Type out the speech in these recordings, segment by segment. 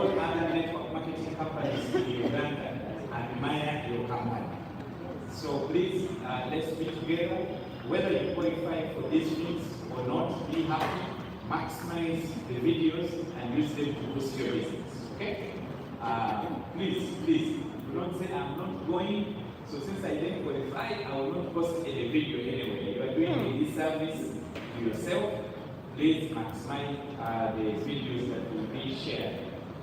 all other network marketing companies in Uganda admire your company. So please, let's be together. Whether you qualify for these things or not, be happy, maximize the videos and use them to boost your business. Okay? Please, do not say I'm not going. So since I didn't qualify, I will not post a video anyway. You are doing a disservice to yourself. Please maximize the videos that will be shared.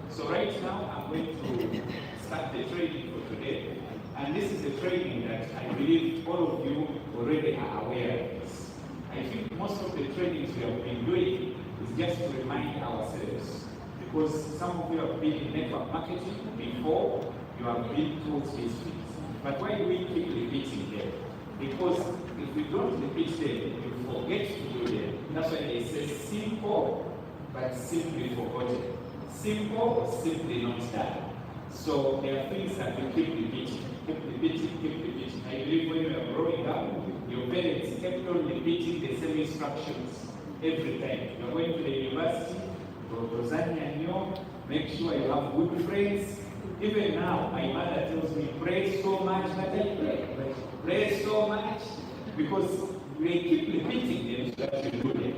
So right now, I'm going to start the training for today. And this is a training that I believe all of you already are aware of this. I think most of the trainings we have been doing is just to remind ourselves. Because some of you have been in network marketing before, you have been taught these things. But why do we keep repeating them? Because if we don't repeat them, you forget to do them. That's why they say simple, but simply forgotten. Simple or simply not done. So there are things that we keep repeating. I believe when you are growing up, your parents kept on repeating the same instructions every time. You are going to the university, make sure you have good friends. Even now, my mother tells me, pray so much that I pray. Pray so much, because we keep repeating them so that you do them.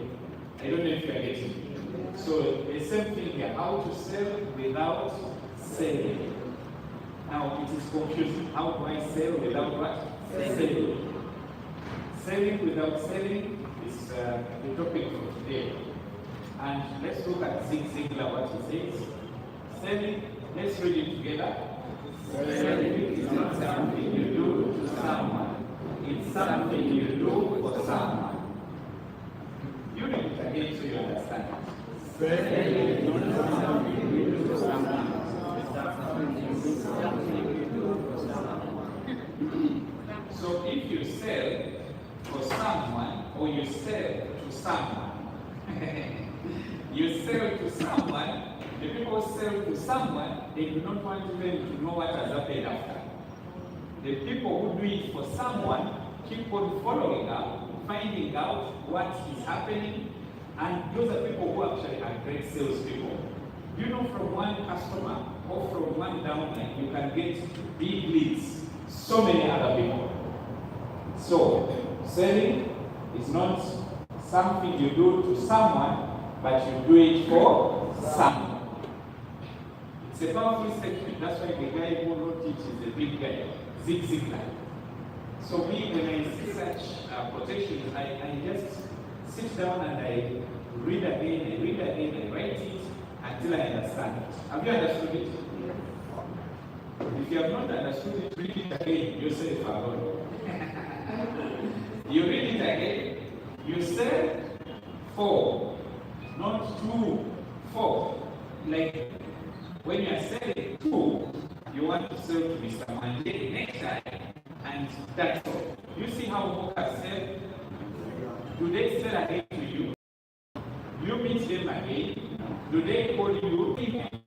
I don't know if you are getting it. So the same thing here, how to sell without selling. Now it is confusing. How do I sell without what? Selling. Selling without selling is the topic for today. And let's look at Zig Ziglar, what he says. Selling, let's read it together. Selling is not something you do to someone. It's something you do for someone. You read it again so you understand it. Selling is not something you do to someone. So if you sell for someone or you sell to someone, you sell to someone, the people sell to someone, they do not want them to know what has happened after. The people who do it for someone keep on following up, finding out what is happening, and those are people who actually are great salespeople. You know, from one customer or from one downline, you can get big leads, so many other people. So, selling is not something you do to someone, but you do it for someone. It's a powerful statement. That's why the guy who wrote it is a big guy, Zig Ziglar. So me, when I see such quotations, I just sit down and I read again, I write it until I understand it. Have you understood it? If you have not understood it, read it again, yourself alone. You read it again, you say for, not to, for. Like when you are selling to, you want to sell to Mr. Mande next time, and that's all. You see how workers sell? Do they sell again to you? You meet them again. Do they call you?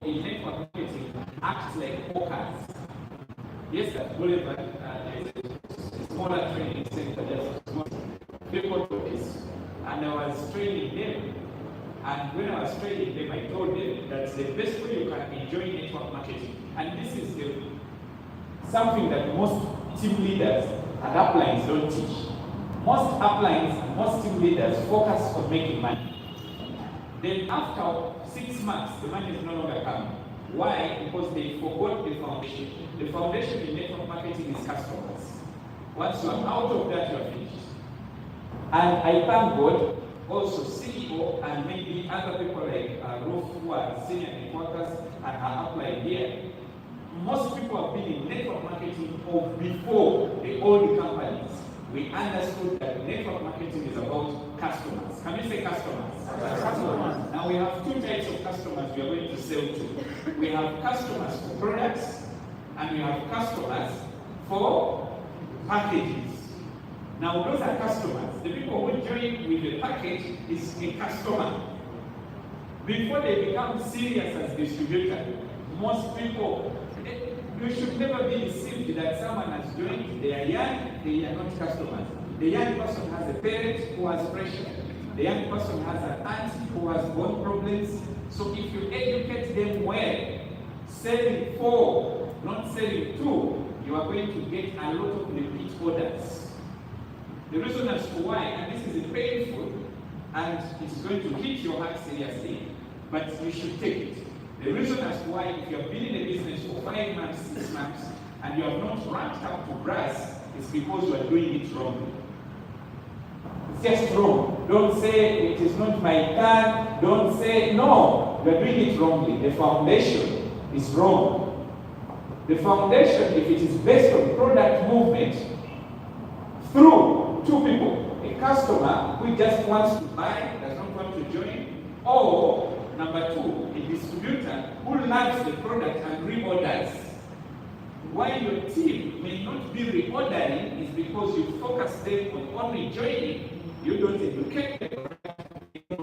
In network marketing, act like workers. Yes, at Boulevard, smaller training center, just people do this. And I was training them. And when I was training them, I told them that the best way you can enjoy network marketing, and this is something that most team leaders and uplines don't teach. Most uplines and most team leaders focus on making money. Then after 6 months, the money is no longer coming. Why? Because they forgot the foundation. The foundation in network marketing is customers. Once you are out of that, you are finished. And I thank God, also CEO and maybe other people like Ruth who are senior networkers and are applied here. Most people have been in network marketing before the old companies. We understood that network marketing is about customers. Can you say customers? Customers. Now we have two types of customers we are going to sell to. We have customers for products and we have customers for packages. Now those are customers. The people who join with the package is a customer. Before they become serious as distributors, most people, you should never be deceived that someone has joined, they are young, they are not customers. The young person has a parent who has pressure. The young person has an aunt who has bone problems. So if you educate set them well, selling 4, not selling 2, you are going to get a lot of repeat orders. The reason as to why, and this is painful, and it's going to hit your heart seriously, but you should take it. The reason as to why, if you have been in a business for 5 months, 6 months, and you have not ranked up to brass, is because you are doing it wrongly. It's just wrong. Don't say it is not my turn. Don't say no. You are doing it wrongly. The foundation is wrong. The foundation, if it is based on product movement through 2 people, a customer who just wants to buy, does not want to join, or number 2, a distributor who loves the product and reorders. Why your team may not be reordering is because you focus them on only joining. You don't educate them.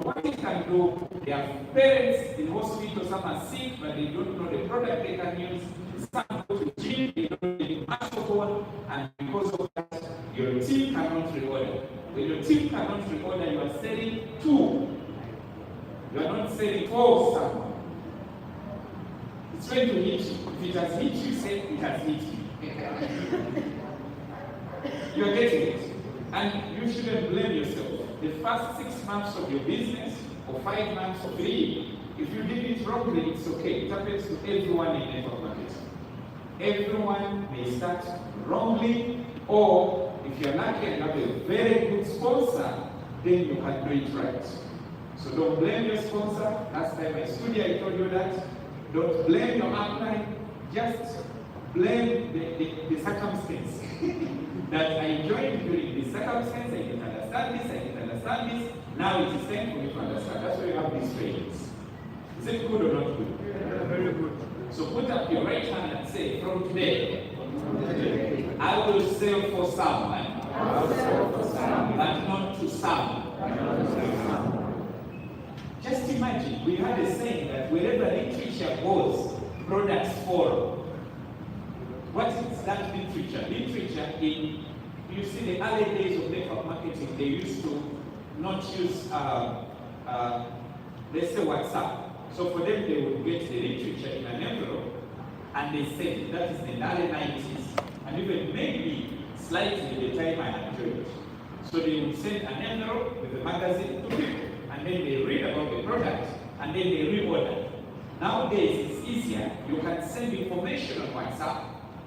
What you can do, they have parents in hospital, some are sick, but they don't know the product they can use. Some go to gym, they don't need alcohol, and because of that, your team cannot reorder. When your team cannot reorder, you are selling 2. You are not selling 4 someone. It's going to hit you. If it has hit you, say it has hit you. You are getting it. And you shouldn't blame yourself. The first 6 months of your business, or 5 months or 3, if you did it wrongly, it's okay. It happens to everyone in network marketing. Everyone may start wrongly, or if you're lucky and have a very good sponsor, then you can do it right. So don't blame your sponsor. Last time I stood here, I told you that. Don't blame your upline. Just blame the circumstance. That I joined during this circumstance, I didn't understand this, I didn't understand this. Now it is time for me to understand. That's why you have these trainings. Is it good or not good? Yeah, very good. So put up your right hand and say, from today, I will sell for someone, but not to some. Just imagine, we had a saying that wherever literature goes, products follow. What is that literature? Literature in, you see, the early days of network marketing, they used to not use, let's say WhatsApp. So for them, they would get the literature in an envelope, and they send it. That is the early 90s, and even maybe slightly the time I had joined. So they would send an envelope with a magazine to people, and then they read about the product, and then they reorder. Nowadays, it's easier. You can send information on WhatsApp,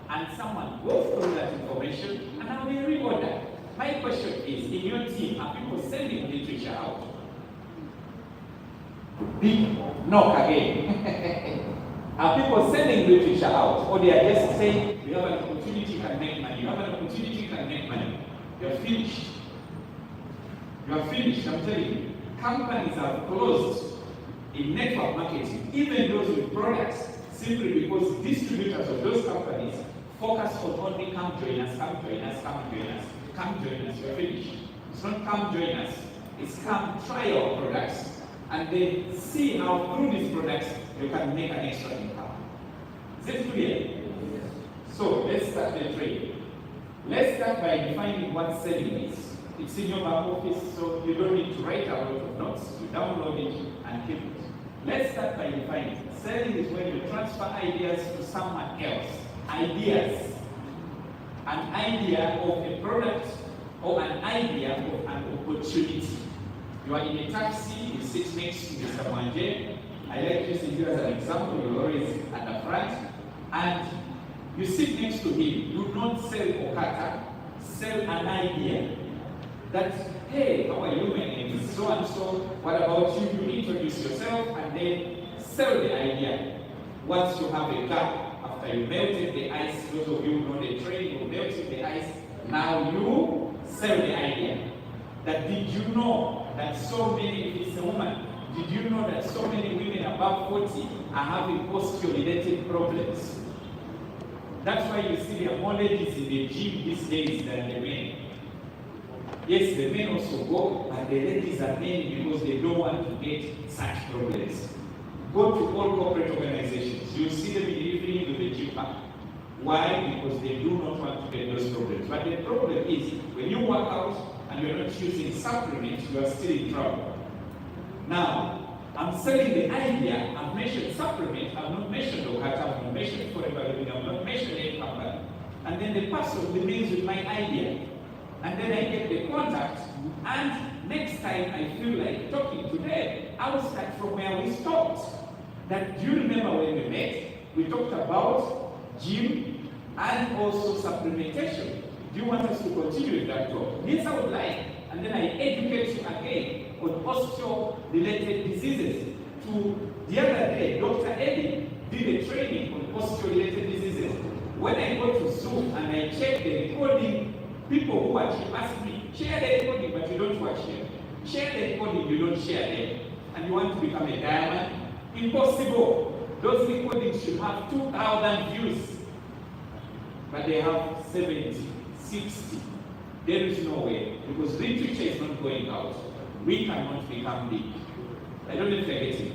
and someone goes through that information, and now they reorder. My question is, in your team, are people sending literature out? Big knock again. Are people sending literature out? Or they are just saying, you have an opportunity, you can make money. You have an opportunity, you can make money. You're finished. You are finished, I'm telling you. Companies have closed in network marketing, even those with products, simply because distributors of those companies focus on only come join us, come join us, come join us, come join us, you're finished. It's not come join us, it's come try our products and then see how through these products you can make an extra income. Is it clear? Yes. So let's start the trade. Let's start by defining what selling is. It's in your back office, so you don't need to write a lot of notes. You download it and keep it. Let's start by defining. Selling is when you transfer ideas to someone else. Ideas. An idea of a product or an idea of an opportunity. You are in a taxi, you sit next to Mr. Mwanje. I like using you as an example, you're always at the front. And you sit next to him. Do not sell OQATA, sell an idea. That, hey, how are you? My name is so and so. What about you? You introduce yourself and then sell the idea. Once you have a gap, after you melted the ice, those of you who know the trade, you melted the ice, now you sell the idea. That did you know that so many, if it's a woman, did you know that so many women above 40 are having posture-related problems? That's why you see there are more ladies in the gym these days than the men. Yes, the men also go, but the ladies are men because they don't want to get such problems. Go to all corporate organizations. You see them in the evening with the gym back. Why? Because they do not want to get those problems. But the problem is, when you work out and you're not using supplements, you are still in trouble. Now, I'm selling the idea, I've mentioned supplements. and then the person remains with my idea. And then I get the contact, and next time I feel like talking to them, I will start from where we stopped. That, do you remember when we met? We talked about gym and also supplementation. Do you want us to continue with that talk? Yes, I would like. And then I educate you again on osteo-related diseases. The other day, Dr. Eddie did a training on osteo-related diseases. When I go to Zoom and I check the recording, people who actually ask me, share the recording, but you don't watch them. Share the recording, you don't share them. And you want to become a diamond? Impossible. Those recordings should have 2,000 views. But they have 70, 60. There is no way. Because literature is not going out. We cannot become big. I don't know if you're getting it.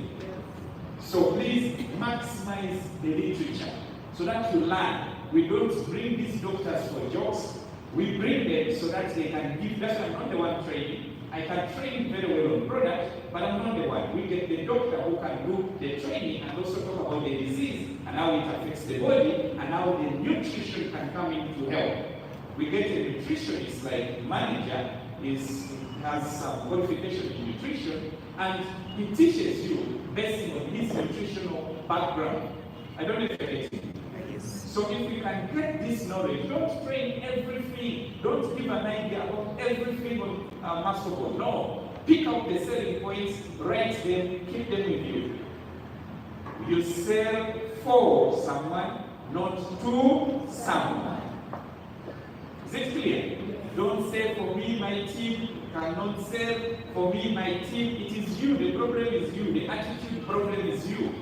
So please maximize the literature so that you learn. We don't bring these doctors for jokes. We bring them so that they can give. That's why I'm not the one training. I can train very well on product, but I'm not the one. We get the doctor who can do the training and also talk about the disease and how it affects the body and how the nutrition can come in to help. We get a nutritionist like manager has some qualification in nutrition, and he teaches you based on his nutritional background. I don't know if you're getting it. So if you can get this knowledge, don't train everything. Don't give an idea about everything on masterboard. No. Pick out the selling points, write them, keep them with you. You sell for someone, not to someone. Is it clear? Don't say for me, my team. Cannot sell for me, my team. It is you. The problem is you. The attitude problem is you.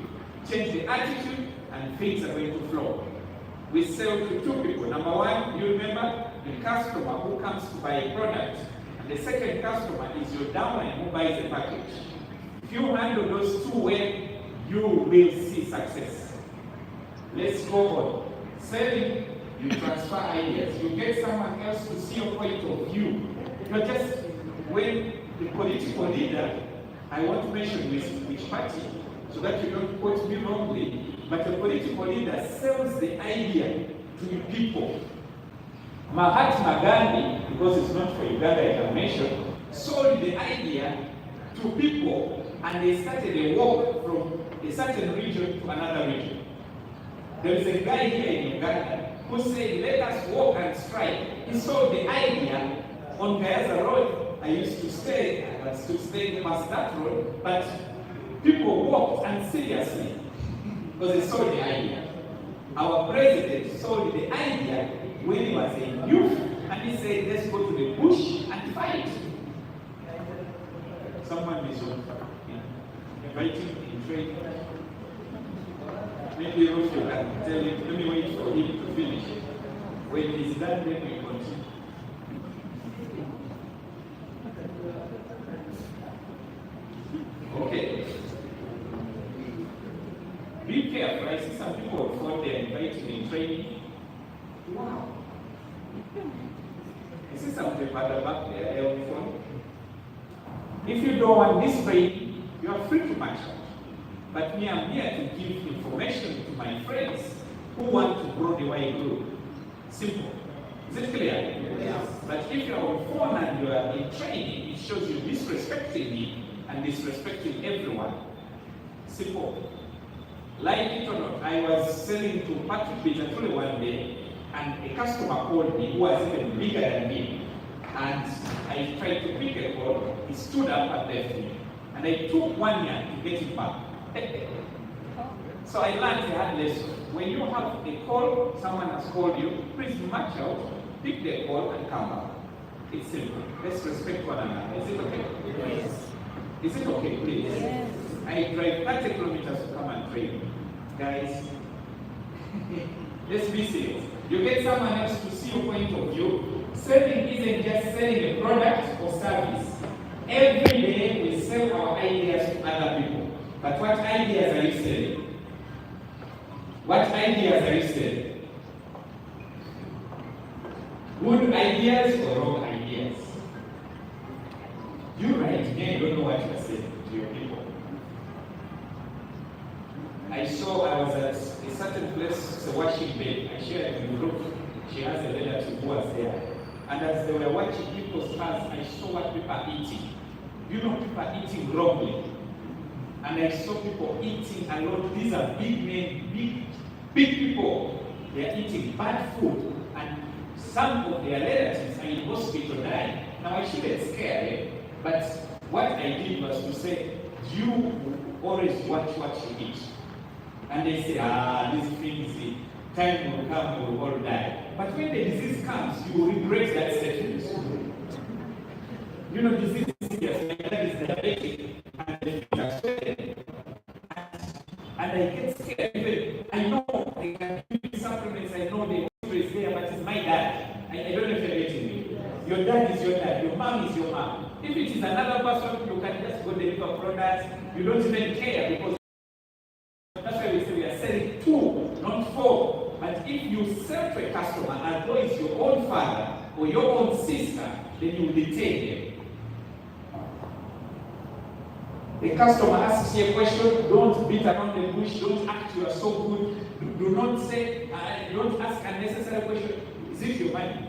Change the attitude and things are going to flow. We sell to two people. Number one, you remember the customer who comes to buy a product. And the second customer is your downline who buys a package. If you handle those two well, you will see success. Let's go on. Selling, you transfer ideas. You get someone else to see your point of view. You're just, when the political leader, I want to mention which party, so that you don't quote me wrongly, but the political leader sells the idea to the people. Mahatma Gandhi, because it's not for Uganda, I can mention, sold the idea to people, and they started a walk from a certain region to another region. There is a guy here in Uganda who said, let us walk and strike. He sold the idea on Gayaza Road. I used to stay past that road, but people walked, and seriously, because they sold the idea. Our president sold the idea when he was a youth, and he said, let's go to the bush and fight. Someone is inviting in trade. Maybe Rufio can tell him, let me wait for him to finish. When he's done, then we continue. Okay. Be careful. I see some people who thought they're inviting in training. Wow. I see some people at the back there, helpful. If you don't want this training, you are free to match out. But me, I'm here to give information to my friends who want to grow the way group. Simple. Is it clear? Yes. But if you're on phone and you are in training, it shows you disrespecting me and disrespecting everyone. Simple. Like it or not, I was selling to Patrick Bitatule one day, and a customer called me who was even bigger than me. And I tried to pick a call, he stood up and left me. And I took 1 year to get him back. So I learned a hard lesson. When you have a call, someone has called you, please match out, pick the call and come back. It's simple. Let's respect one another. Is it okay? Yes. Is it okay, please? Yes. I drive 30 kilometers to come and train. Guys, let's be serious. You get someone else to see your point of view. Selling isn't just selling a product or service. Every day we sell our ideas to other people. But what ideas are you selling? What ideas are you selling? Good ideas or wrong ideas? You right here, you don't know what you're saying to your people. I was at a certain place, it's a washing bay. I shared it with the group. she has a relative who was there. And as they were watching people's cars, I saw what people are eating. You know, people are eating wrongly. And I saw people eating a lot. These are big men, big people. They are eating bad food. And some of their relatives are in hospital dying. Now I shouldn't scare them, but what I did was to say, you always watch what you eat. And they say, these things, time will come, we will all die. But when the disease comes, you will regret that statement. You know, disease is diabetic, and the things are spreading. And I get scared. I know I can give you supplements, I know the hospital is there, but it's my dad. I don't know if you're getting me. Your dad is your dad, your mom is your mom. If it is another person, you can just go deliver products. You don't even care, because that's why we say we are selling to, not for. But if you sell to a customer as though it's your own father or your own sister, then you will detain them. The customer asks you a question, don't beat around the bush, don't act you are so good, do not say, don't ask unnecessary question. Is it your money?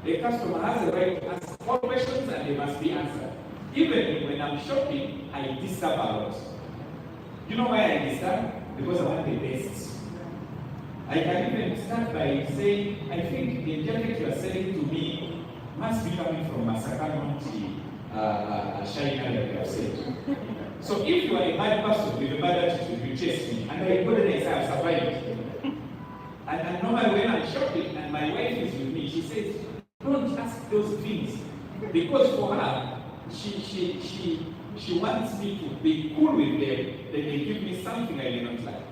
The customer has a right to ask all questions and they must be answered. Even when I'm shopping, I disturb a lot. You know why I disturb? Because I want the best. I can even start by saying, I think the jacket you are selling to me must be coming from Masakano China, like you have said. So if you are a bad person with a bad attitude, you chase me, and I go and say, I've survived. And normally when I'm shopping and my wife is with me, she says, don't ask those things. Because for her, she wants me to be cool with them, then they give me something I do not like.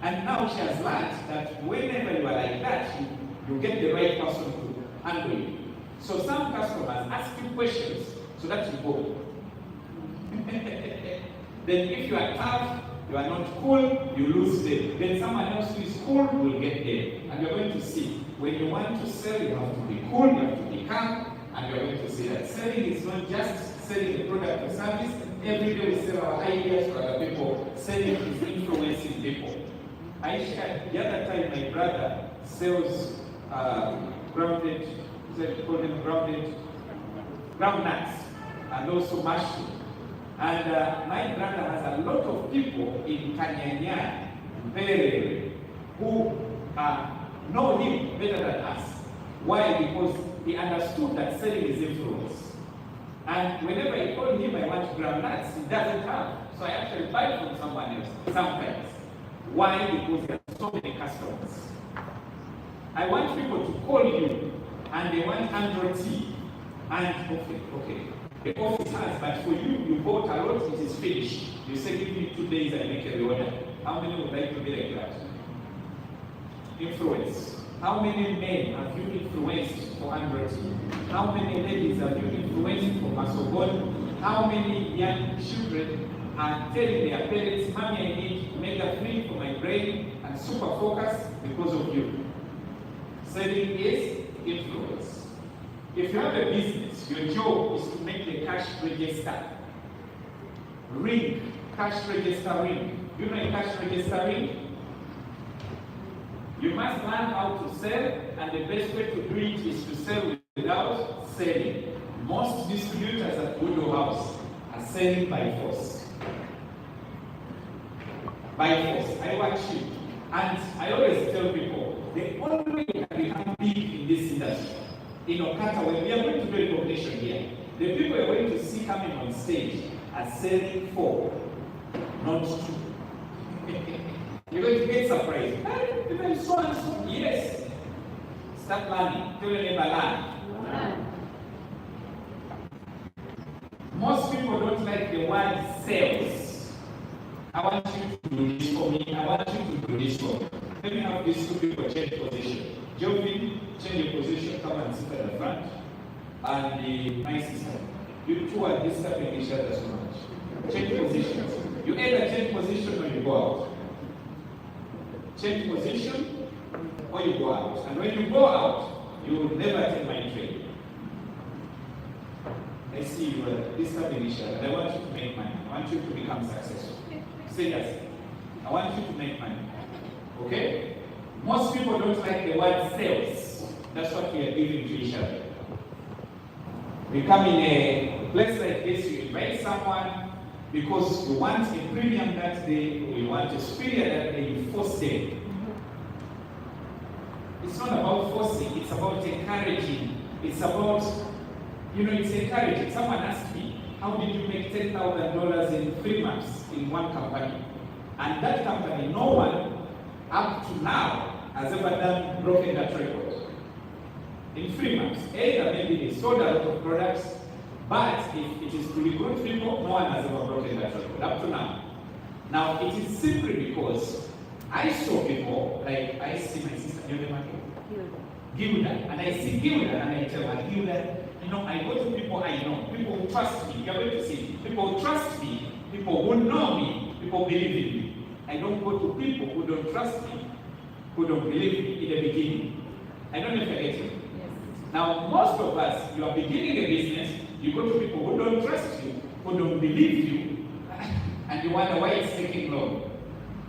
And now she has learned that whenever you are like that, you get the right person to handle you. So some customers ask you questions so that you go. Then if you are tough, you are not cool, you lose them. Then someone else who is cool will get them. And you're going to see, when you want to sell, you have to be cool, you have to be calm, and you're going to see that selling is not just selling a product or service. Every day we sell our ideas to other people. Selling is influencing people. I shared the other time my brother sells grounded groundnuts and also mushroom. And my brother has a lot of people in Kanyanya, who know him better than us. Why? Because he understood that selling is influence. And whenever I call him, I want groundnuts, he doesn't have. So I actually buy from someone else sometimes. Why? Because there are so many customers. I want people to call you and they want Android tea. And okay. The office has, but for you, you bought a lot, it is finished. You say, give me 2 days, I make a reorder. How many would like to be like that? Influence. How many men have you influenced for Android tea? How many ladies have you influenced for Masobon? How many young children are telling their parents, Mommy, I need omega-3 for my brain and super focus because of you? Selling is influence. If you have a business, your job is to make the cash register ring. Cash register ring. You know a cash register ring? You must learn how to sell, and the best way to do it is to sell without selling. Most distributors at Budo House are selling by force. By force. I watch you. And I always tell people, the only way you can become big in this industry, in OQATA, when we are going to do a competition here, the people you're going to see coming on stage are selling for, not to. You're going to get surprised. Hey, so and so. Yes. Start learning. Tell your neighbor, learn. Most people don't like the word sales. I want you to do this for me. I want you to do this for me. Let me have these two people change position. Jovin, change your position, come and sit at the front. And my sister, you two are disturbing each other so much. Change positions. You either change position or you go out. Change position or you go out. And when you go out, you will never take my trade. I see you are disturbing each other. I want you to make money. I want you to become successful. Seriously. I want you to make money. Okay? Most people don't like the word sales. That's what we are giving to each other. We come in a place like this, you invite someone because you want a premium that day, or you want a superior that day, you force them. It's not about forcing, it's about encouraging. It's about, it's encouraging. Someone asked me, how did you make $10,000 in 3 months in one company? And that company, no one up to now has ever broken that record. In 3 months, either maybe they sold a lot of products, but if it is to recruit people, no one has ever broken that record up to now. Now, it is simply because I saw people, like I see my sister, Gilda, and I see Gilda, and I tell her, Gilda, I go to people I know, people who trust me. You're going to see people who trust me, people who know me, people believe in me. I don't go to people who don't trust me, who don't believe me in the beginning. I don't know if I get it. Now, most of us, you are beginning a business, you go to people who don't trust you, who don't believe you, and you wonder why it's taking long.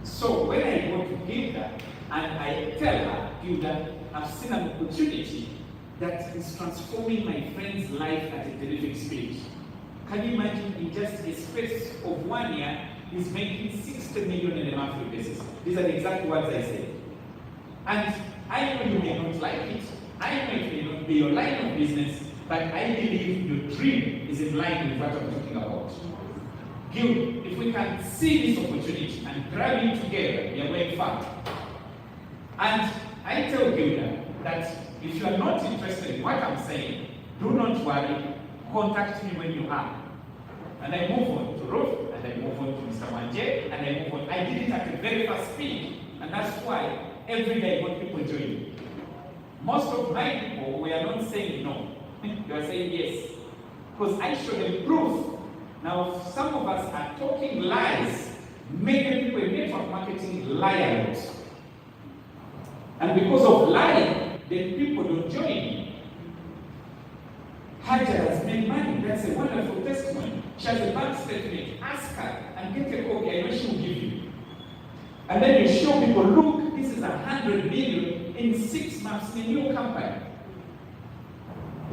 So when I go to Gilda, and I tell her, Gilda, I've seen an opportunity that is transforming my friend's life at a terrific speed. Can you imagine in just a space of 1 year, he's making 60 million on a monthly basis. These are the exact words I said. And I know you may not like it, I know it may not be your line of business, but I believe your dream is in line with what I'm talking about. Gil, if we can see this opportunity and grab it together, we are going far. And I tell Gilda that if you are not interested in what I'm saying, do not worry, contact me when you are. And I move on to Ruth, and I move on to Mr. Wanje, and I move on. I did it at a very fast speed, and that's why every day I want people joining. Most of my people were not saying no, they are saying yes, because I show them proof. Now, some of us are talking lies. Many people in network marketing lie a lot. And because of lying, then people don't join me. Hajar has made money. That's a wonderful testimony. She has a bank statement. Ask her and get a copy. I know she will give you. And then you show people, look, this is 100 million in 6 months in a new company.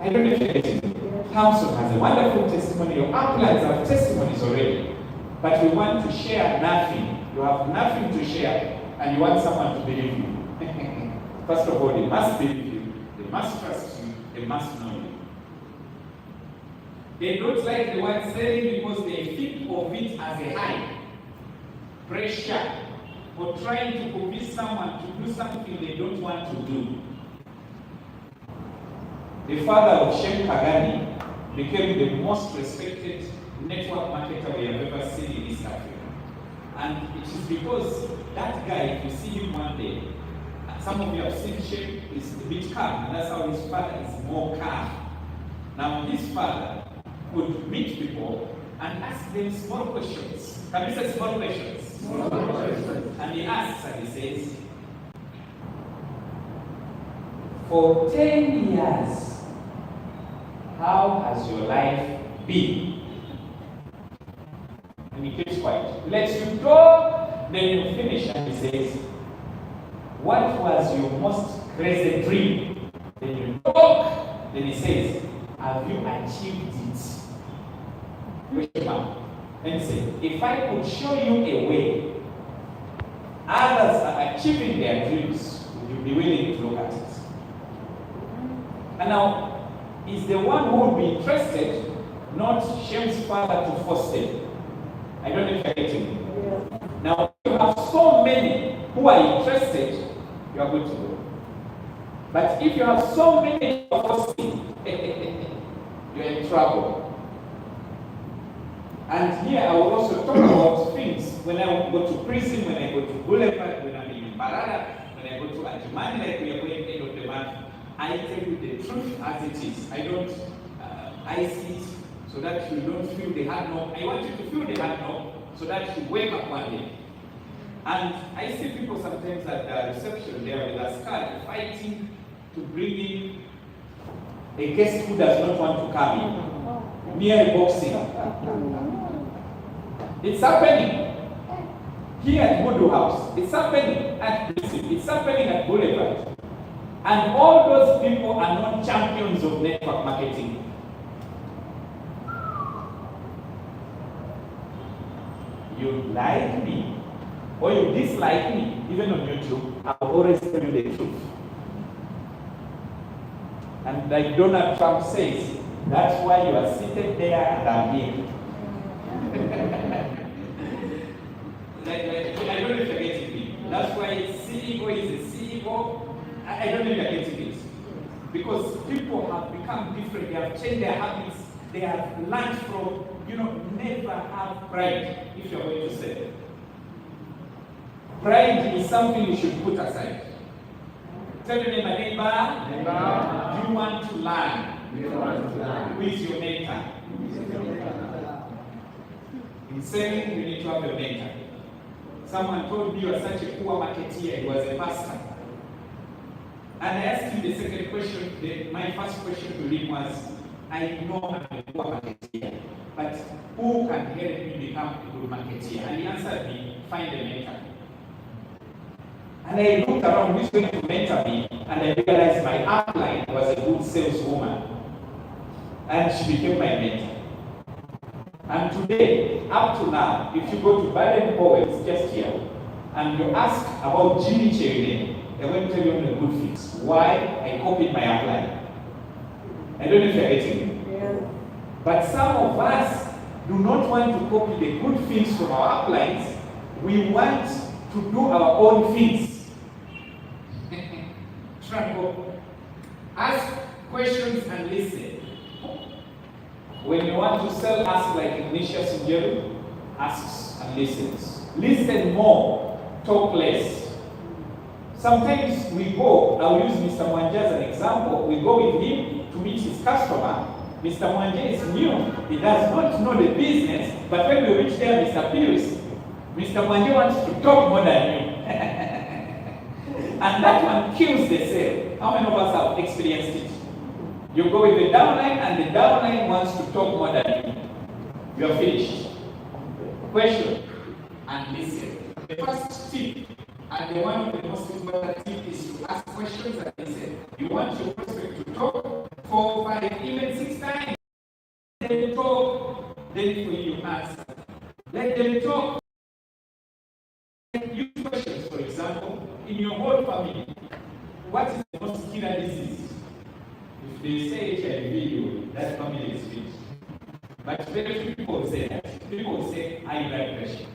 I don't know if you're getting it. Thompson has a wonderful testimony. Your uplines have testimonies already. But we want to share nothing. You have nothing to share, and you want someone to believe you. First of all, they must believe you, they must trust you, they must know you. They don't like the word selling because they think of it as a high pressure or trying to convince someone to do something they don't want to do. The father of Shem Kagani became the most respected network marketer we have ever seen in East Africa. And it is because that guy, if you see him one day, some of you have seen Shem is a bit calm, and that's how his father is more calm. Now, his father would meet people and ask them small questions. Can you say small questions? Small questions. And he asks and he says, for 10 years, how has your life been? And he keeps quiet. Lets you talk, then you finish and he says, what was your most crazy dream? Then you talk, then he says, have you achieved it? Question mark. And he says, if I could show you a way others are achieving their dreams, would you be willing to look at it? And now, is the one who will be interested, not Shem's father to force them. I don't know if I get it. Yeah. Now, you have so many who are interested, you are good to go. But if you have so many who are forcing, you're in trouble. And here I will also talk about things when I go to prison, when I go to Boulevard, when I'm in Barada, when I go to Ajumani, like we are going end of the month. I tell you the truth as it is. I don't ice it so that you don't feel the hard knock. I want you to feel the hard knock so that you wake up one day. And I see people sometimes at the reception there with a scarf fighting to bring in a guest who does not want to come in. Mere boxing. It's happening. here at Voodoo House, it's happening at Brisbane, it's happening at Boulevard. And all those people are not champions of network marketing. You like me or you dislike me, even on YouTube, I will always tell you the truth. And like Donald Trump says, that's why you are seated there and I'm here. I don't know if you're getting me. That's why CEO is a CEO. I don't know if you're getting it. Because people have become different, they have changed their habits, they have learned from, never have pride, if you're going to say. Pride is something you should put aside. Tell your neighbor, do you want to learn? Who is your mentor? In selling, you need to have a mentor. Someone told me you are such a poor marketeer. He was a pastor. And I asked him the second question. My first question to him was, I know I'm a poor marketeer, but who can help me become a good marketeer? And he answered me, find a mentor. And I looked around who's going to mentor me, and I realized my upline was a good saleswoman. And she became my mentor. And today, up to now, if you go to Baden Powell's just here, and you ask about Jimmy Cherine, they won't tell you the good things. Why? I copied my upline. I don't know if you're getting me. Yeah. But some of us do not want to copy the good things from our uplines. We want to do our own things. Ask questions and listen. When you want to sell, ask like Ignatius Njeru, asks and listens. Listen more, talk less. Sometimes we go, I will use Mr. Mwanje as an example, we go with him to meet his customer. Mr. Mwanje is new, he does not know the business, but when we reach there, Mr. Pierce, Mr. Mwanje wants to talk more than you. And that one kills the sale. How many of us have experienced it? You go with the downline and the downline wants to talk more than you. You are finished. Question and listen. The first tip, and the one of the most important tip, is to ask questions and listen. You want your prospect to talk 4, 5, even 6 times. Let them talk, then for you answer. Let them talk. Use questions, for example, in your whole family. What is the most killer disease? If they say HIV, that family is fit. But very few people will say that. People will say high blood pressure.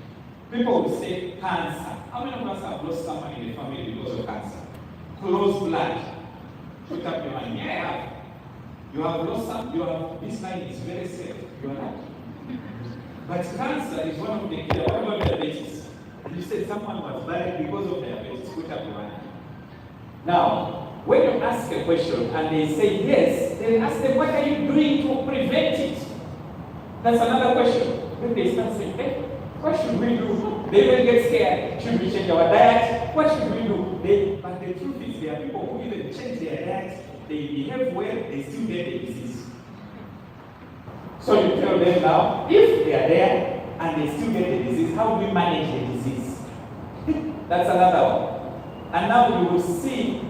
People will say cancer. How many of us have lost someone in the family because of cancer? Close blood. Put up your hand. Yeah, I have. You have lost some. You have, this line is very safe. You are not. But cancer is one of the killers. What about diabetes? You said someone was buried because of diabetes. Put up your hand. Now, when you ask a question and they say yes, then ask them, what are you doing to prevent it? That's another question. Then they start saying, hey, what should we do? They will get scared. Should we change our diet? What should we do? But the truth is, there are people who even change their diet, they behave well, they still get the disease. So you tell them now, if they are there and they still get the disease, how do we manage the disease? That's another one. And now you will see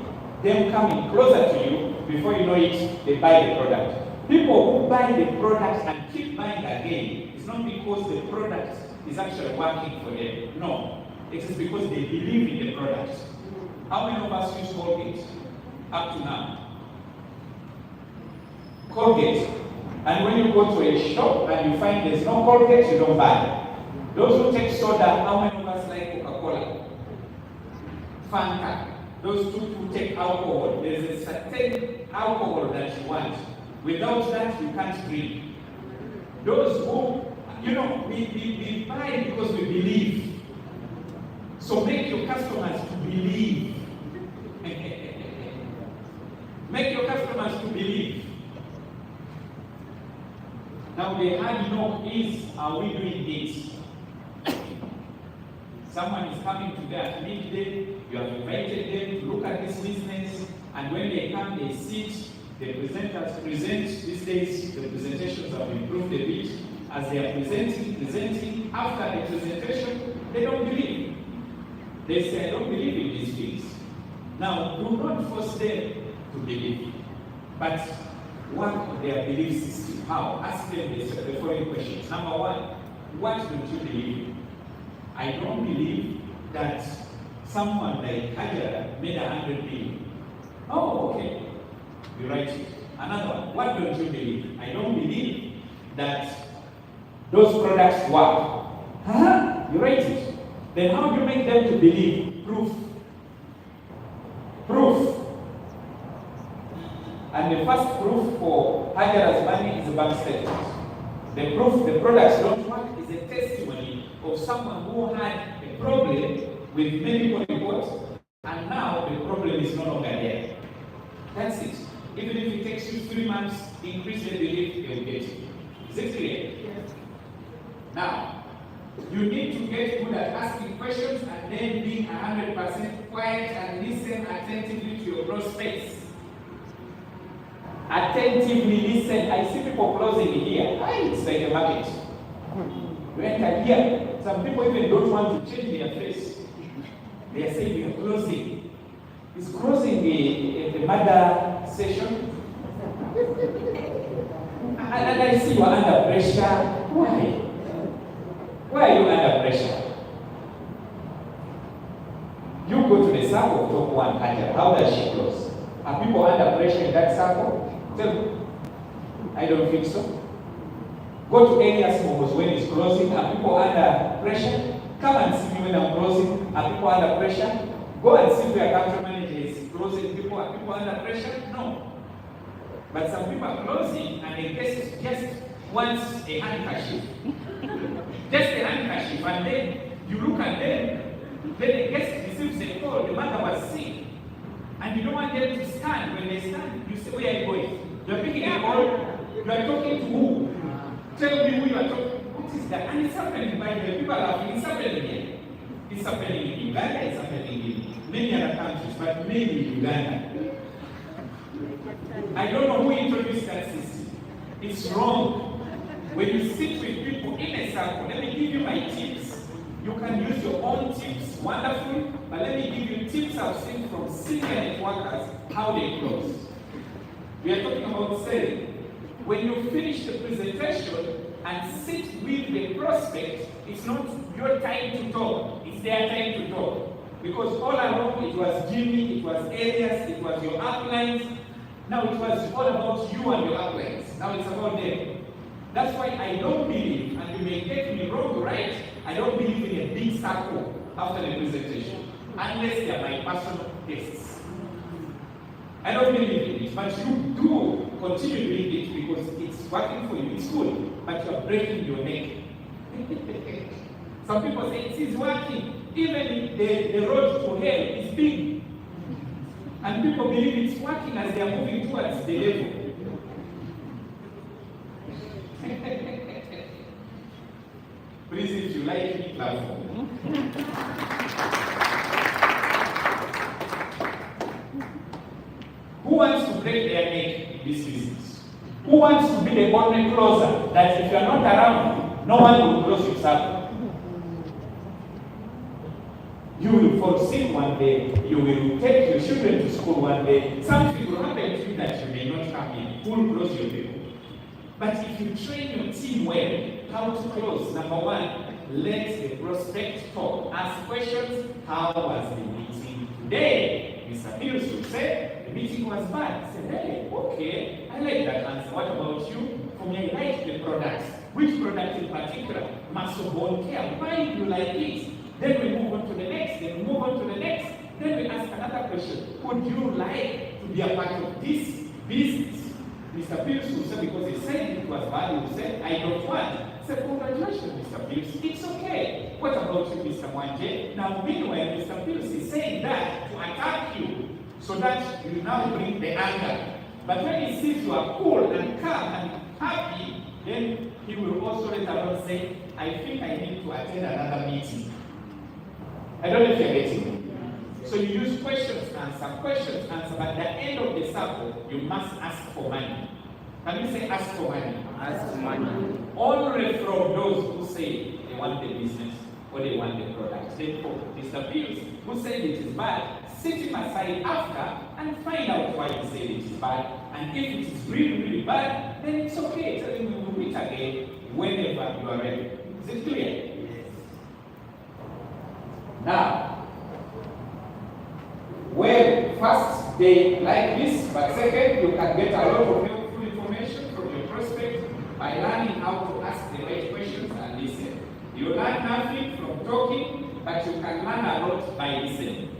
them coming closer to you. Before you know it, they buy the product. People who buy the product and keep buying again, it's not because the product is actually working for them. No, it is because they believe in the product. How many of us use Colgate up to now? Colgate. And when you go to a shop and you find there's no Colgate, you don't buy. Those who take soda, how many of us like Coca-Cola? Fanta. Those two who take alcohol, there's a certain alcohol that you want. Without that, you can't drink. Those who, we buy because we believe. So make your customers to believe. Make your customers to believe. Now the hard knock is, are we doing it? Someone is coming today at midday, you have invited them to look at this business, and when they come, they sit, the presenters present. These days, the presentations have improved a bit. As they are presenting, after the presentation, they don't believe. They say, I don't believe in these things. Now, do not force them to believe, but work on their belief system. How? Ask them the following questions. Number one, what don't you believe in? I don't believe that someone like Hajara made 100 million. Oh, okay. You write it. Another one, what don't you believe? I don't believe that those products work. Huh? You write it. Then how do you make them to believe? Proof. Proof. And the first proof for Hajara's money is a bank statement. The proof the products don't work is a testimony of someone who had a problem with medical reports, and now the problem is no longer there. That's it. Even if it takes you 3 months, increase the belief, they will get it. Is it clear? Yes. Now, you need to get good at asking questions and then being 100% quiet and listen attentively to your prospects. Attentively listen. I see people closing here. It's like a market. You enter here. Some people even don't want to change their face. They are saying we are closing. Is closing the mother session? And I see you are under pressure. Why? Why are you under pressure? You go to the circle of top 100. How does she close? Are people under pressure in that circle? Tell me. I don't think so. Go to areas when it's closing. Are people under pressure? Come and see me when I'm closing. Are people under pressure? Go and see where country manager is closing. Are people under pressure? No. But some people are closing and they just want a handkerchief. Just a handkerchief, and then you look at them. Then the guest receives a call, the mother was sick. And you don't want them to stand. When they stand, you say, where are you going? You are picking a call. You are talking to who? Tell me who you are talking. What is that? And it's happening by the people are laughing. It's happening here. It's happening in Uganda. It's happening in many other countries, but mainly in Uganda. I don't know who introduced that system. It's wrong. When you sit with people in a circle, let me give you my tips. You can use your own tips, wonderful, but let me give you tips I've seen from senior networkers, how they close. We are talking about selling. When you finish the presentation and sit with the prospect, it's not your time to talk, it's their time to talk. Because all along it was Jimmy, it was Elias, it was your uplines. Now it was all about you and your uplines. Now it's about them. That's why I don't believe, and you may get me wrong, right? I don't believe in a big circle after the presentation, unless they are my personal tastes. I don't believe in it, but you do continue doing it because it's working for you. It's good, but you are breaking your neck. Some people say it is working, even if the road to hell is big, and people believe it's working as they are moving towards the level. Please, if you like it, clap for me. Who wants to break their neck in this business? Who wants to be the only closer that if you are not around, no one will close your circle? You will fall sick one day. You will take your children to school one day. Something will happen to you that you may not come in. Who will close your people? But if you train your team well, how to close? Number one, let the prospect talk. Ask questions. How was the meeting today? Mr. Pierce would say, the meeting was bad. I said, hey, okay, I like that answer. What about you? For me, I like the products. Which product in particular? Muscle bone care. Why do you like it? Then we move on to the next. Then we move on to the next. Then we ask another question. Would you like to be a part of this business? Mr. Pierce will say, because he said it was bad, he will say, I don't want. I said, congratulations, Mr. Pierce. It's okay. What about you, Mr. Mwanje? Now, meanwhile, Mr. Pierce is saying that to attack you, so that you now bring the anger. But when he sees you are cool and calm and happy, then he will also later on say, I think I need to attend another meeting. I don't know if you're getting me. So you use questions, answer, but at the end of the circle, you must ask for money. Can you say ask for money? Ask for money. Only from those who say they want the business. or they want the product. Therefore, Mr. Pills, who said it is bad, set him aside after and find out why he said it is bad. And if it is really, really bad, then it's okay. Tell him we will meet again whenever you are ready. Is it clear? Yes. Now, well, first they like this, but second, you can get a lot of helpful information from your prospect by learning how to ask the right questions and listen. You learn nothing from talking, but you can learn a lot by listening.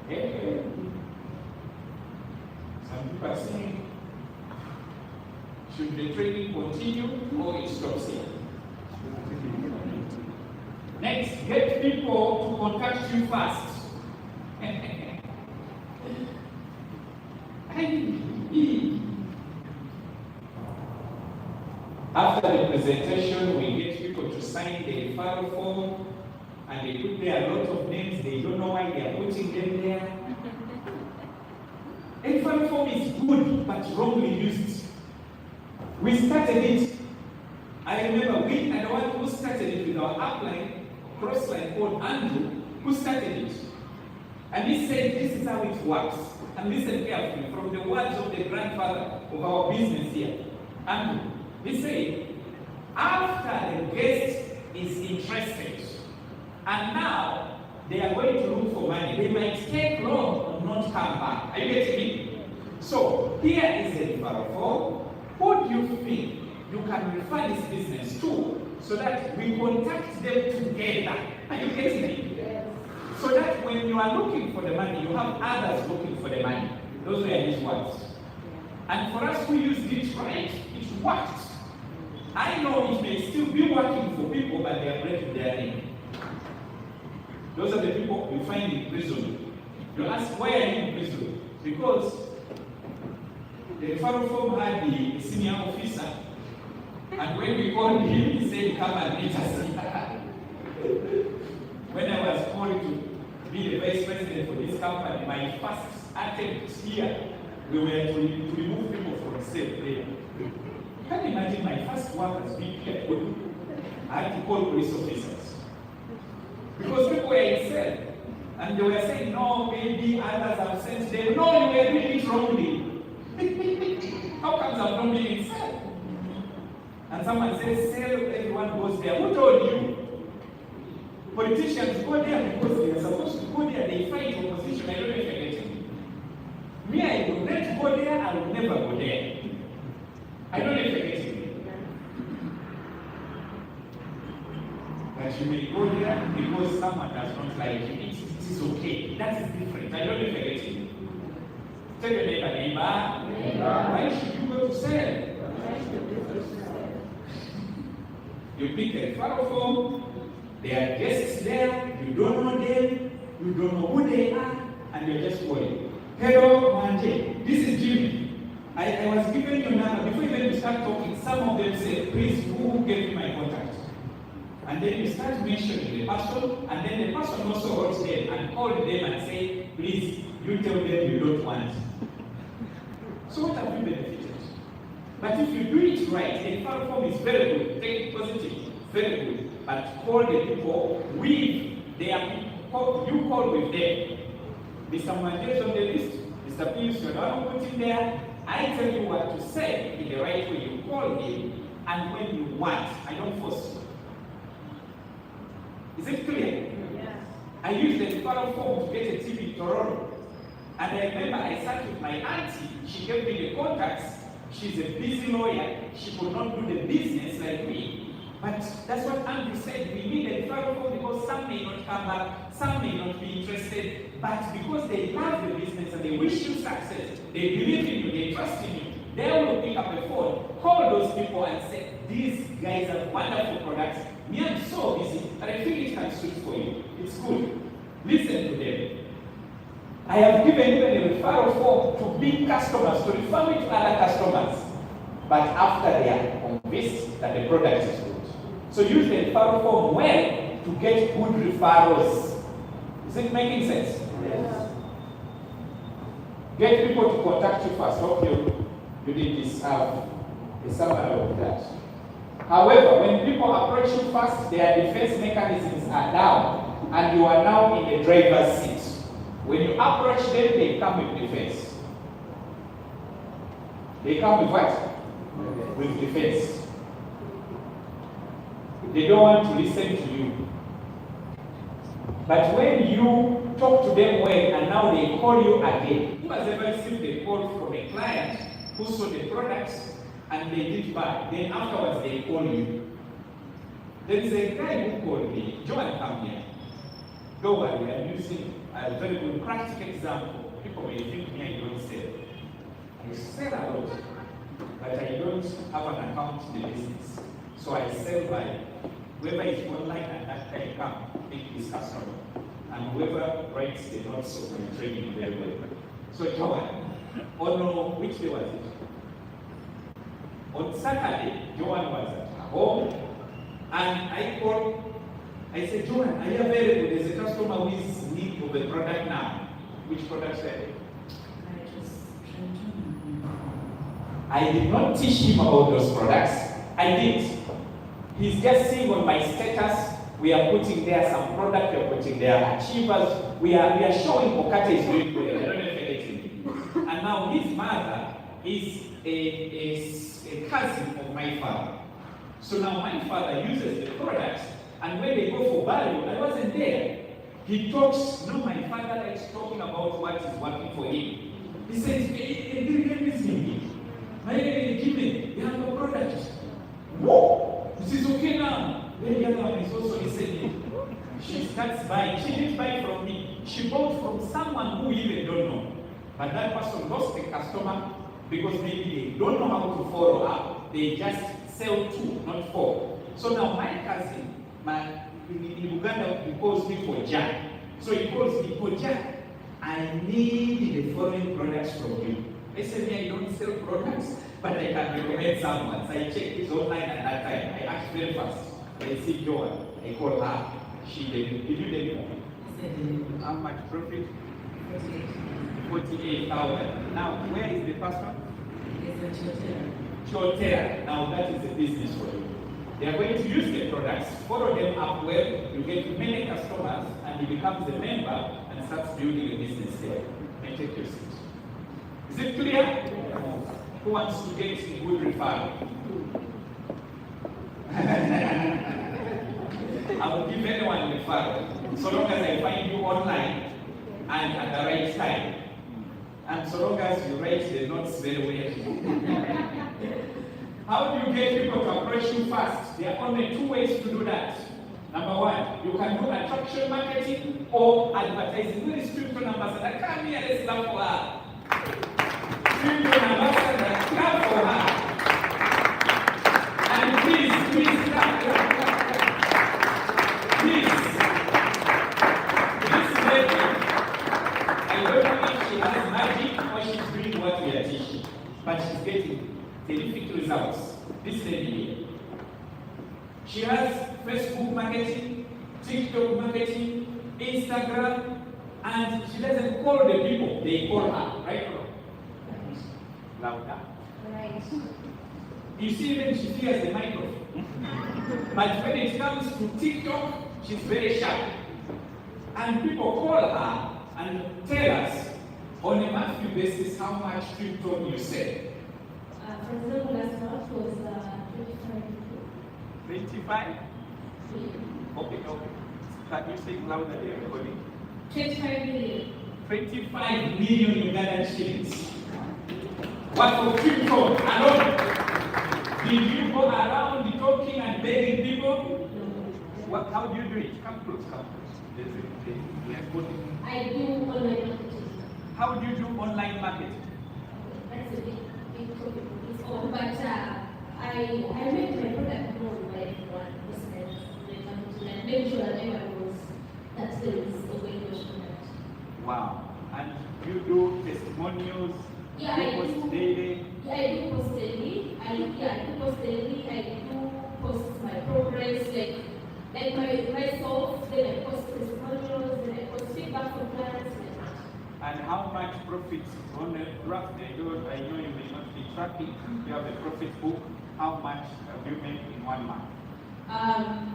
Okay. Some people are saying, should the training continue or it stops here? Next, get people to contact you fast. After the presentation, we get people to sign the referral form, and they put there a lot of names. They don't know why they are putting them there. A referral form is good, but wrongly used. We started it. I remember we are the one who started it with our upline, crossline called Andrew, who started it. And he said, this is how it works. And listen carefully from the words of the grandfather of our business here, Andrew. He said, after the guest is interested, and now they are going to look for money, they might take long or not come back. Are you getting me? So here is a referral form. Who do you think you can refer this business to so that we contact them together? Are you getting me? Yes. So that when you are looking for the money, you have others looking for the money. Those were his words. And for us who used it right, it worked. I know it may still be working for people, but they are breaking their neck. Those are the people you find in prison. You ask, why are you in prison? Because the referral form had the senior officer, and when we called him, he said, come and meet us. When I was called to be the vice president for this company, my first attempt here, we were to remove people from safe there. You can imagine my first work as VP, I had to call police officers. Because people were in cell, and they were saying, no, maybe others have sent them. No, you were doing it wrongly. How comes I'm not being in cell? And someone says, cell, everyone goes there. Who told you? Politicians go there because they are supposed to go there, they fight opposition. I don't know if you're getting me. Me, I will not go there, I will never go there. I don't know if you're getting me. But you may go there because someone does not like you. It is okay. That is different. I don't know if you're getting me. Tell your neighbor, why should you go to sell? You pick a referral form, there are guests there, you don't know them, you don't know who they are, and you're just calling. Hello, Manje, this is Jimmy. I was given your number. Before even you start talking, some of them say, please, who gave me my contact? And then you start mentioning the person, and then the person also wrote them and called them and say, please, you tell them you don't want. So what have you benefited? But if you do it right, the referral form is very good. Take it positive, very good. But call the people with their people. You call with them. Mr. Manje is on the list. Mr. Pius, you're not putting there. I tell you what to say in the right way. You call him, and when you want. I don't force you. Is it clear? Yes. I used the referral form to get a team in Toronto. And I remember I sat with my auntie. She gave me the contacts. She's a busy lawyer. She could not do the business like me. But that's what Andrew said. We need a referral form because some may not come back, some may not be interested. But because they love the business and they wish you success, they believe in you, they trust in you, they will pick up a phone, call those people and say, these guys have wonderful products. Me, I'm so busy, but I feel it can suit for you. It's good. Listen to them. I have given even a referral form to big customers to refer me to other customers. But after they are convinced that the product is good. So use the referral form well to get good referrals. Is it making sense? Yes. Get people to contact you first. Hope you did this a summary of that. However, when people approach you first, their defense mechanisms are down, and you are now in the driver's seat. When you approach them, they come with defense. They come with what? With defense. They don't want to listen to you. But when you talk to them well and now they call you again, who has ever received a call from a client who saw the products and they did bad, then afterwards they call you? There is a guy who called me, Joan, come here. Don't worry, I'm using a very good practical example. People may think me I don't sell. I sell a lot, but I don't have an account in the business. So I sell by whoever is online at that time come, take this customer. And whoever writes the notes of my training very well. So Joan, which day was it? On Saturday, Joan was at her home, and I called. I said, Joan, are you available? There's a customer who is in need of a product now. Which product is that? I did not teach him about those products. I did. He's just seeing on my status, we are putting there some product, we are putting there achievers. We are showing OQATA is doing well. I don't know if anything. And now his mother is a cousin of my father. So now my father uses the products, and when they go for value, I wasn't there. He talks, my father likes talking about what is working for him. He says, give me, you have a product. Whoa, this is okay now. Then the other one is also listening. She starts buying. She didn't buy from me. She bought from someone who even don't know. But that person lost a customer because maybe they don't know how to follow up. They just sell to, not for. So now my cousin, in Uganda, he calls me for Jack. So he calls me for Jack. I need the following products from you. I said, I don't sell products, but I can recommend someone. So I checked this online at that time. I asked very fast. I see Joan. I call her. She did you deliver? How much profit? 48,000. Now, where is the person? It's a Chotera. Now that is a business for you. They are going to use the products, follow them up well, you get many customers, and he becomes a member and starts building a business there. And take your seat. Is it clear? Who wants to get a good referral? I will give anyone a referral, so long as I find you online and at the right time. And so long as you write the notes very well. How do you get people to approach you fast? There are only two ways to do that. Number one, you can do attraction marketing or advertising. Where is Crypto Ambassador? Come here, let's clap for her. Crypto Ambassador, clap for her. And please clap. Please. This lady, I don't know if she has magic or she's doing what we are teaching, but she's getting terrific results. This lady here. She has Facebook marketing, TikTok marketing, Instagram, and she doesn't call the people, they call her, right? Louder. Right. You see, even she fears the microphone. But when it comes to TikTok, she's very sharp. And people call her and tell us on a monthly basis how much crypto you sell. For example, last month was 25. 25? Okay. Can you speak louder there, everybody? 25 million. 25 million Ugandan shillings. What for crypto alone? Did you go around talking and begging people? No. How do you do it? Come close. I do online marketing. How do you do online marketing? That's a big topic. But I make my product known by everyone. And make sure that everyone knows that there is a way to product. Wow. And you do testimonials? Yeah, you post daily? Yeah, I do post daily. I do post my progress, like myself, then I post testimonials, then I post feedback from clients. And how much profit on a draft? I know you may not be tracking. You have a profit book. how much have you made in 1 month?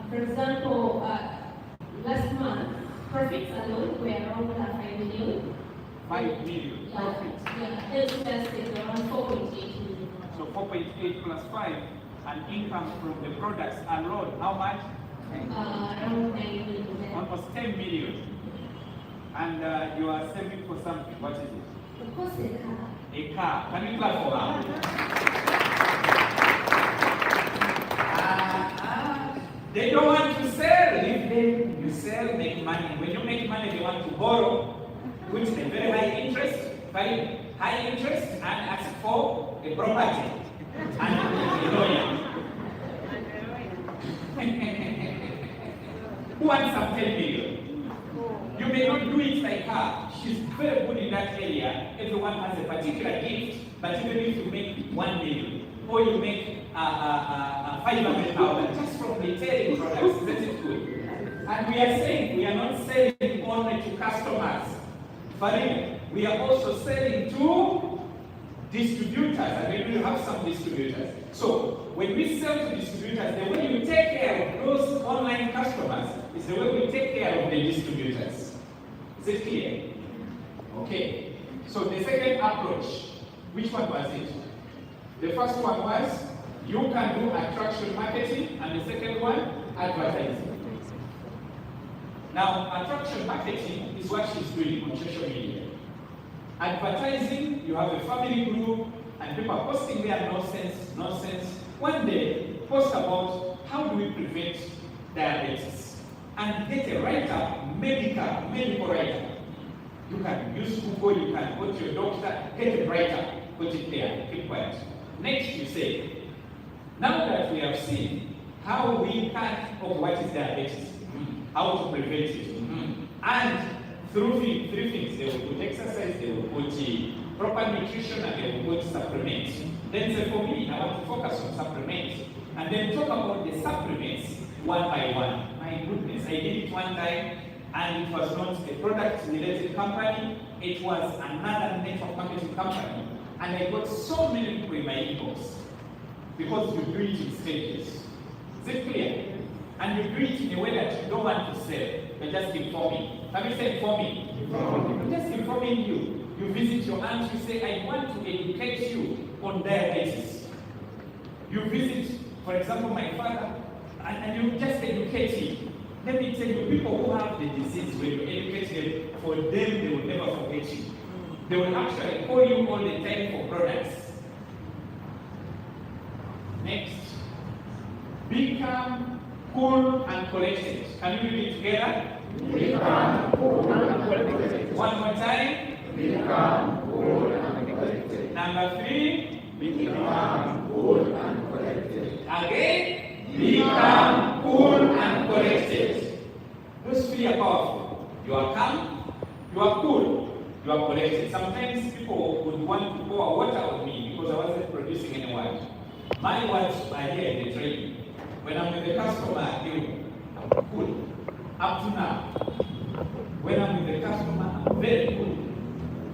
For example, last month, profits alone were around 5 million. 5 million profit. Yeah, health testing around 4.8 million. So 4.8 plus 5, and income from the products alone, how much? Around 9 million. Almost 10 million. And you are saving for something. What is it? Of course, a car. A car. Can you clap for her? They don't want to sell. If you sell, make money. When you make money, they want to borrow, which is a very high interest, and ask for a property and a lawyer. Who wants some 10 million? You may not do it like her. She's very good in that area. Everyone has a particular gift, but even if you make 1 million, or you make 500,000 just from retailing products, isn't it good? And we are saying we are not selling only to customers. We are also selling to distributors, and we will have some distributors. So when we sell to distributors, the way you take care of those online customers is the way we take care of the distributors. Is it clear? Okay. So the second approach, which one was it? The first one was you can do attraction marketing, and the second one, advertising. Now, attraction marketing is what she's doing on social media. Advertising, you have a family group, and people are posting there nonsense. One day, post about how do we prevent diabetes, and get a writer, medical writer. You can use Google, you can go to your doctor, get a writer, put it there, keep quiet. Next, you say, now that we have seen how we can, what is diabetes, how to prevent it, and through three things, they will put exercise, they will put proper nutrition, and they will put supplements. Then say, for me, I want to focus on supplements, and then talk about the supplements one by one. My goodness, I did it one time, and it was not a product-related company, it was another network marketing company. And I got so many people in my inbox because you do it in stages. Is it clear? And you do it in a way that you don't want to sell, but just informing. Have you said informing? Just informing you. You visit your aunt, you say, I want to educate you on diabetes. You visit, for example, my father, and you just educate him. Let me tell you, people who have the disease, when you educate them, for them, they will never forget you. They will actually call you all the time for products. Next. Become cool and collected. Can you read it together? Become cool and collected. One more time. Become cool and collected. Number 3. Become cool and collected. Again. Become cool and collected. Those 3 are powerful. You are calm, you are cool, you are collected. Sometimes people would want to pour water on me because I wasn't producing any word. My words are here in the training. When I'm with the customer, I'm cool. Up to now. When I'm with the customer, I'm very cool.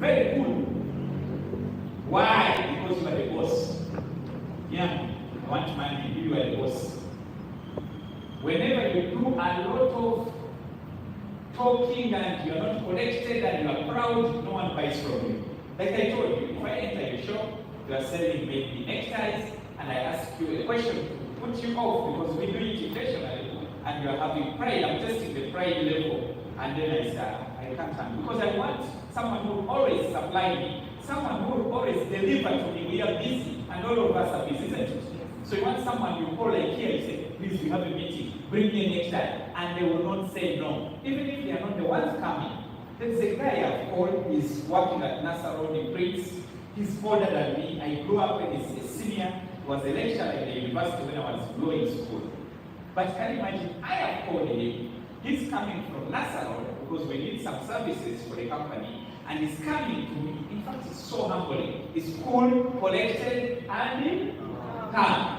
Very cool. Why? Because you are the boss. Yeah, I want money, you are the boss. Whenever you do a lot of talking and you are not connected and you are proud, no one buys from you. Like I told you, if I enter your shop, you are selling maybe neckties, and I ask you a question to put you off because we do it intentionally, and you are having pride. I'm testing the pride level, and then I start. I can't handle because I want someone who will always supply me, someone who will always deliver to me. We are busy, and all of us are busy, isn't it? So you want someone you call like here, you say, please, we have a meeting, bring me next time, and they will not say no, even if they are not the ones coming. There's a guy I've called, he's working at NASA Road in Prince. He's older than me. I grew up when he's a senior. He was a lecturer at the university when I was going to school. But can you imagine, I have called him. He's coming from NASA Road because we need some services for the company. And he's coming to me. In fact, it's so humbling. He's cool, collected, and calm.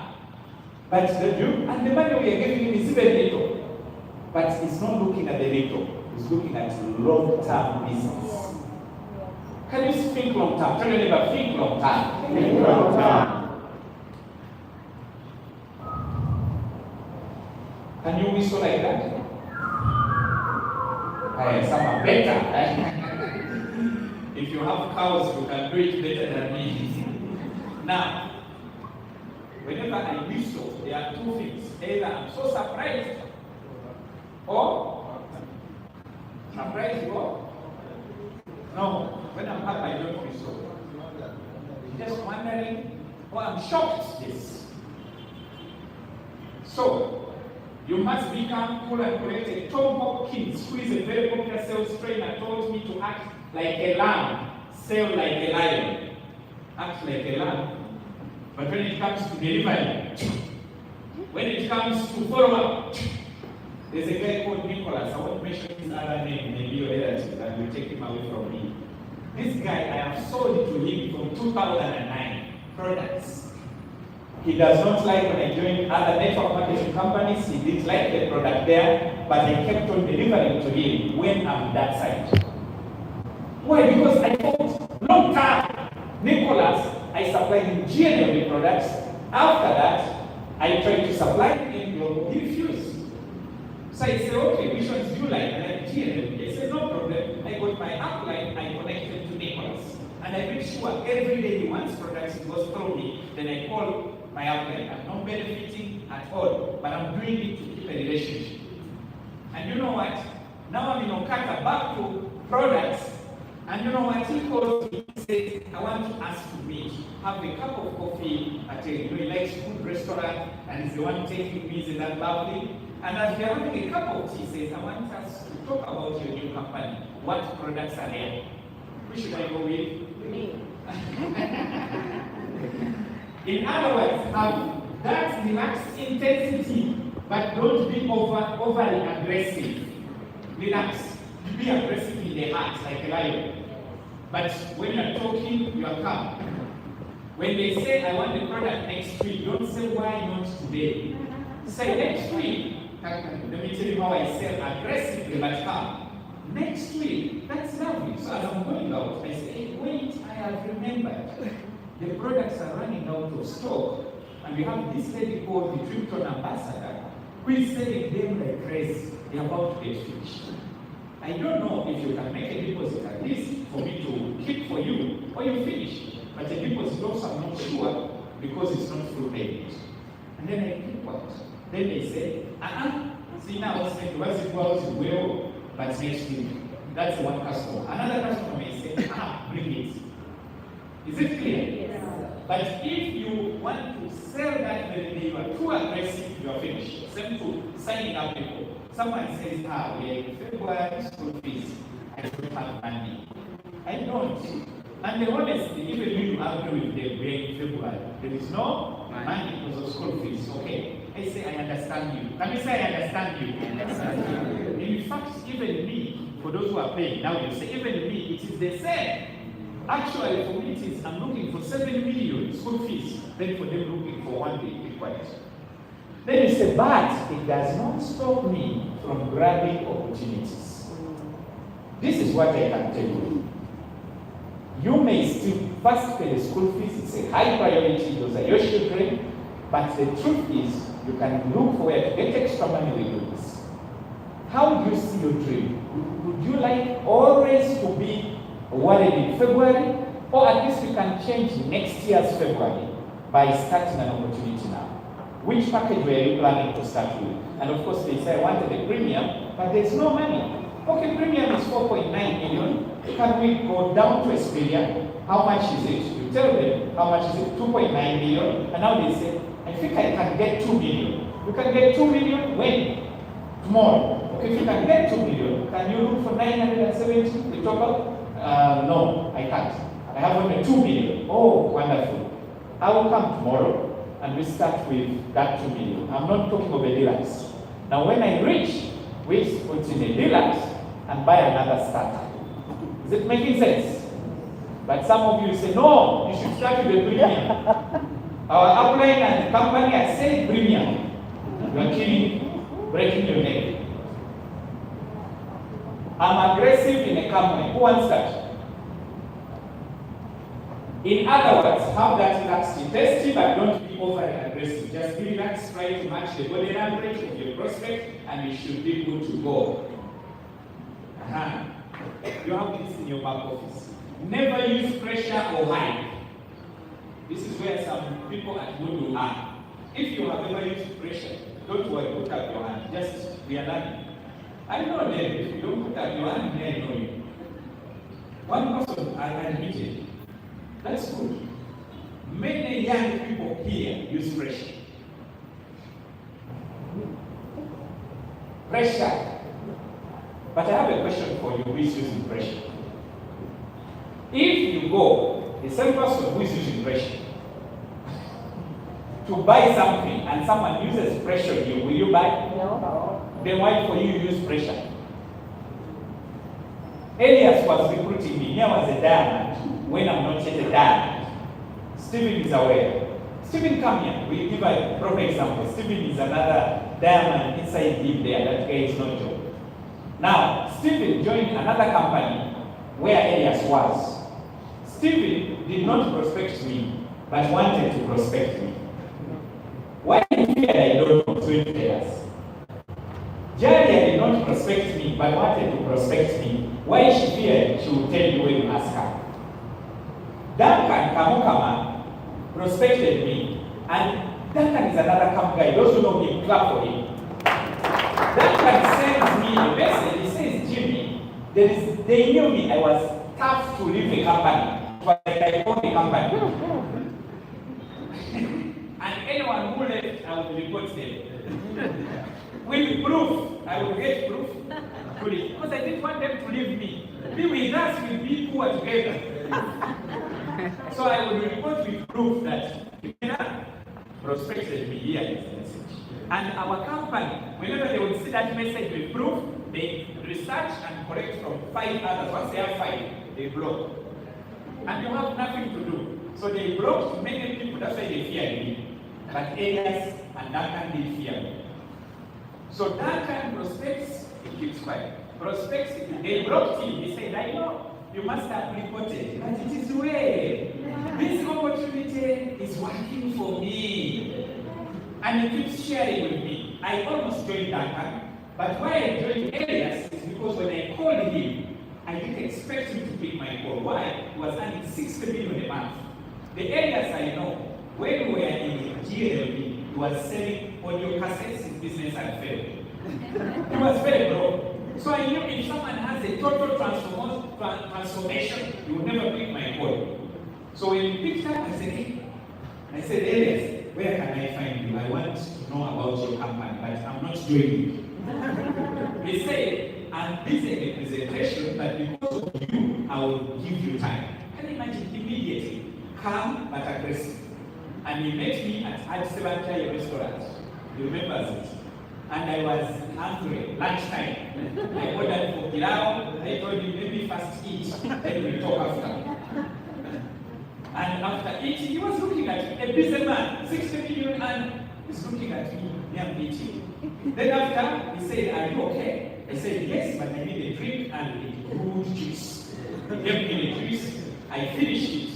But the money we are giving him is even little. But he's not looking at the little. He's looking at long-term business. Can you think long-term? Tell your neighbor, think long-term. Think long-term. Can you whistle like that? Some are better. If you have cows, you can do it better than me. Now, whenever I whistle, there are two things. Either I'm so surprised, or surprised, or no. When I'm happy, I don't whistle. Just wondering, or I'm shocked. Yes. So, you must become cool and collected. Tom Hopkins, who is a very popular sales trainer, told me to act like a lamb, sell like a lion. Act like a lamb. But when it comes to delivery, when it comes to follow up, there's a guy called Nicholas. I won't mention his other name, maybe your relative, and will take him away from me. This guy, I have sold to him from 2009 products. He does not like when I joined other network marketing companies. He didn't like the product there, but I kept on delivering to him when I'm that side. Why? Because I thought, long time, Nicholas, I supplied him GNL products. After that, I tried to supply him global. He refused. So I said, okay, which ones do you like? And I GNL. He said, no problem. I got my upline, I connected to Nicholas. And I make sure every day he wants products, he goes through me. Then I call my upline. I'm not benefiting at all, but I'm doing it to keep a relationship. And you know what? Now I'm in OQATA, back to products. And you know what? He calls me and says, I want to ask to meet, have a cup of coffee at a he likes food restaurant, and he's the one taking me, is that lovely? And as we're having a cup of tea, he says, I want us to talk about your new company. What products are there? Who should I go with? Me. In other words, have that relaxed intensity, but don't be overly aggressive. Relax. Be aggressive in the heart, like a lion. But when you're talking, you are calm. When they say, I want the product next week, don't say, why not today? Say, next week. Let me tell you how I say aggressively, but calm. Next week, that's lovely. So as I'm going out, I say, hey, wait, I have remembered. The products are running out of stock, and we have this lady called the Triton Ambassador, who is selling them like crazy. They're about to get finished. I don't know if you can make a deposit at least for me to keep for you, or you finish. But a deposit also I'm not sure, because it's not full payment. And then I keep what? Then they say, see now, once it goes well, but next week. That's one customer. Another customer may say, bring it. Is it clear? Yes. But if you want to sell that very day, you are too aggressive, you are finished. Same to signing up people. Someone says, we are in February school fees. I don't have money. I don't. And the honesty, even when you argue with them, we are in February. There is no money because of school fees. Okay. I say, I understand you. Can you say, I understand you? I understand you. In fact, even me, for those who are paying, now you say, even me, it is the same. Actually, for me, it is, I'm looking for 7 million school fees, then for them looking for 1 day required. Then you say, but it does not stop me from grabbing opportunities. This is what I can tell you. You may still first pay the school fees, it's a high priority, those are your children, but the truth is, you can look for where to get extra money with this. How do you see your dream? Would you like always to be awarded in February? Or at least we can change next year's February by starting an opportunity now. Which package were you planning to start with? And of course they say, I wanted a premium, but there's no money. Okay, premium is 4.9 million. Can we go down to Australia? How much is it? You tell them, how much is it? 2.9 million. And now they say, I think I can get 2 million. You can get 2 million when? Tomorrow. Okay, if you can get 2 million, can you look for 970, the total? No, I can't. I have only 2 million. Oh, wonderful. I will come tomorrow and we start with that 2 million. I'm not talking of a deluxe. Now when I reach, we put in a deluxe and buy another starter. Is it making sense? But some of you say, no, you should start with a premium. Our upline and the company are saying premium. You are killing, breaking your neck. I'm aggressive in a company. Who wants that? In other words, have that tax testy, but don't be be overly aggressive. Just be relaxed, try to match the body language of your prospect, and you should be good to go. You have this in your back office. Never use pressure or hype. This is where some people at Moodle are. If you have ever used pressure, don't worry, put up your hand. Just we are learning. I know them. If you don't put up your hand, they know you. One person I admitted. That's good. Many young people here use pressure. Pressure. But I have a question for you who is using pressure. If you go, the same person who is using pressure, to buy something and someone uses pressure on you, will you buy? No. Then why for you use pressure? Elias was recruiting me. I was a diamond when I'm not yet a diamond. Stephen is aware. Stephen, come here. We'll give a proper example. Stephen is another diamond inside him there. That guy is not Joe. Now, Stephen joined another company where Elias was. Stephen did not prospect me, but wanted to prospect me. Why he feared I don't know to Elias? Jaria did not prospect me, but wanted to prospect me. Why she feared she would tell you when you ask her. Duncan Kamukama prospected me, and Duncan is another camp guy. Those who know him, clap for him. Duncan sends me a message. He says, Jimmy, they knew me. I was tough to leave the company, but I own the company. And anyone who left, I would report them. With proof, I will get proof. Because I didn't want them to leave me. Be with us, with me who are together. So I would report with proof that Kimena prospected me. Here is the message. And our company, whenever they would see that message with proof, they research and correct from 5 others. Once they have 5, they block. And you have nothing to do. So they blocked many people, that's why they feared me. But Elias and Duncan did fear me. So Duncan prospects, he keeps quiet. Prospects, they blocked him. He said, I know you must have reported, but it is well. This opportunity is working for me. And he keeps sharing with me. I almost joined Duncan, but why I joined Elias is because when I called him, I didn't expect him to pick my call. Why? He was earning 60 million a month. The Elias I know, when we were in GLB, he was selling audio cassettes, his business had failed. He was very broke. So I knew if someone has a total transformation, he would never pick my call. So when he picked up, I said, hey. I said, Elias, where can I find you? I want to know about your company, but I'm not doing it. He said, I'm busy in the presentation, but because of you, I will give you time. Can you imagine immediately, calm but aggressive. And he met me at 7 restaurant. He remembers it. And I was hungry, lunchtime. I ordered for pilau. I told him, maybe first eat, then we'll talk after. And after eating, he was looking at me, a busy man, 60 million, and he's looking at me, I'm eating. Then after, he said, are you okay? I said, yes, but I need a drink and a good juice. He gave me the juice. I finished it.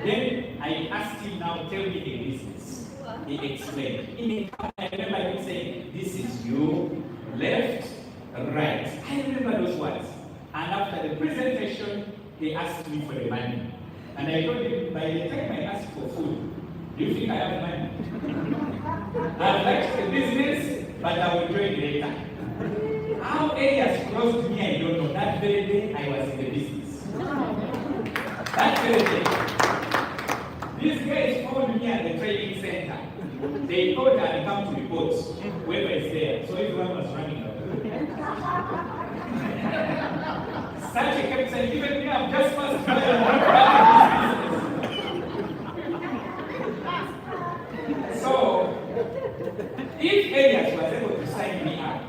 Then I asked him now, tell me the business. He explained. I remember him saying, this is you, left, right. I remember those words. And after the presentation, he asked me for the money. And I told him, by the time I asked for food, do you think I have money? I've liked the business, but I will join later. How Elias closed me, I don't know. That very day, I was in the business. That very day. These guys called me at the training center. They thought I'd come to report whoever is there. So everyone was running up. Sachi kept saying, even me, I'm just passed by. So, if Elias was able to sign me up,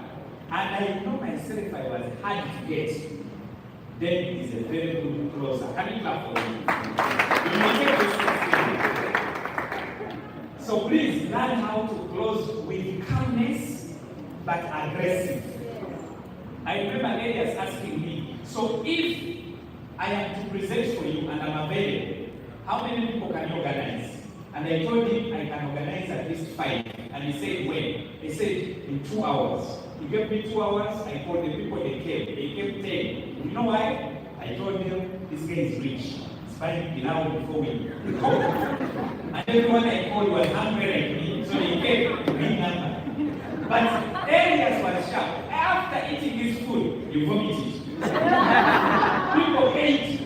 and I know myself I was hard to get, then it is a very good closer. Can you clap for me? You may take this seriously. So please learn how to close with calmness but aggressive. I remember Elias asking me, so if I am to present for you and I'm available, how many people can you organize? And I told him I can organize at least 5. And he said, when? He said, in 2 hours. He gave me 2 hours, I called the people, they came. They came 10. You know why? I told him, this guy is rich. It's fine, you know, before we go. And everyone I called was hungry like me, so they came to bring number. But Elias was sharp. After eating this food, you vomit it. People ate.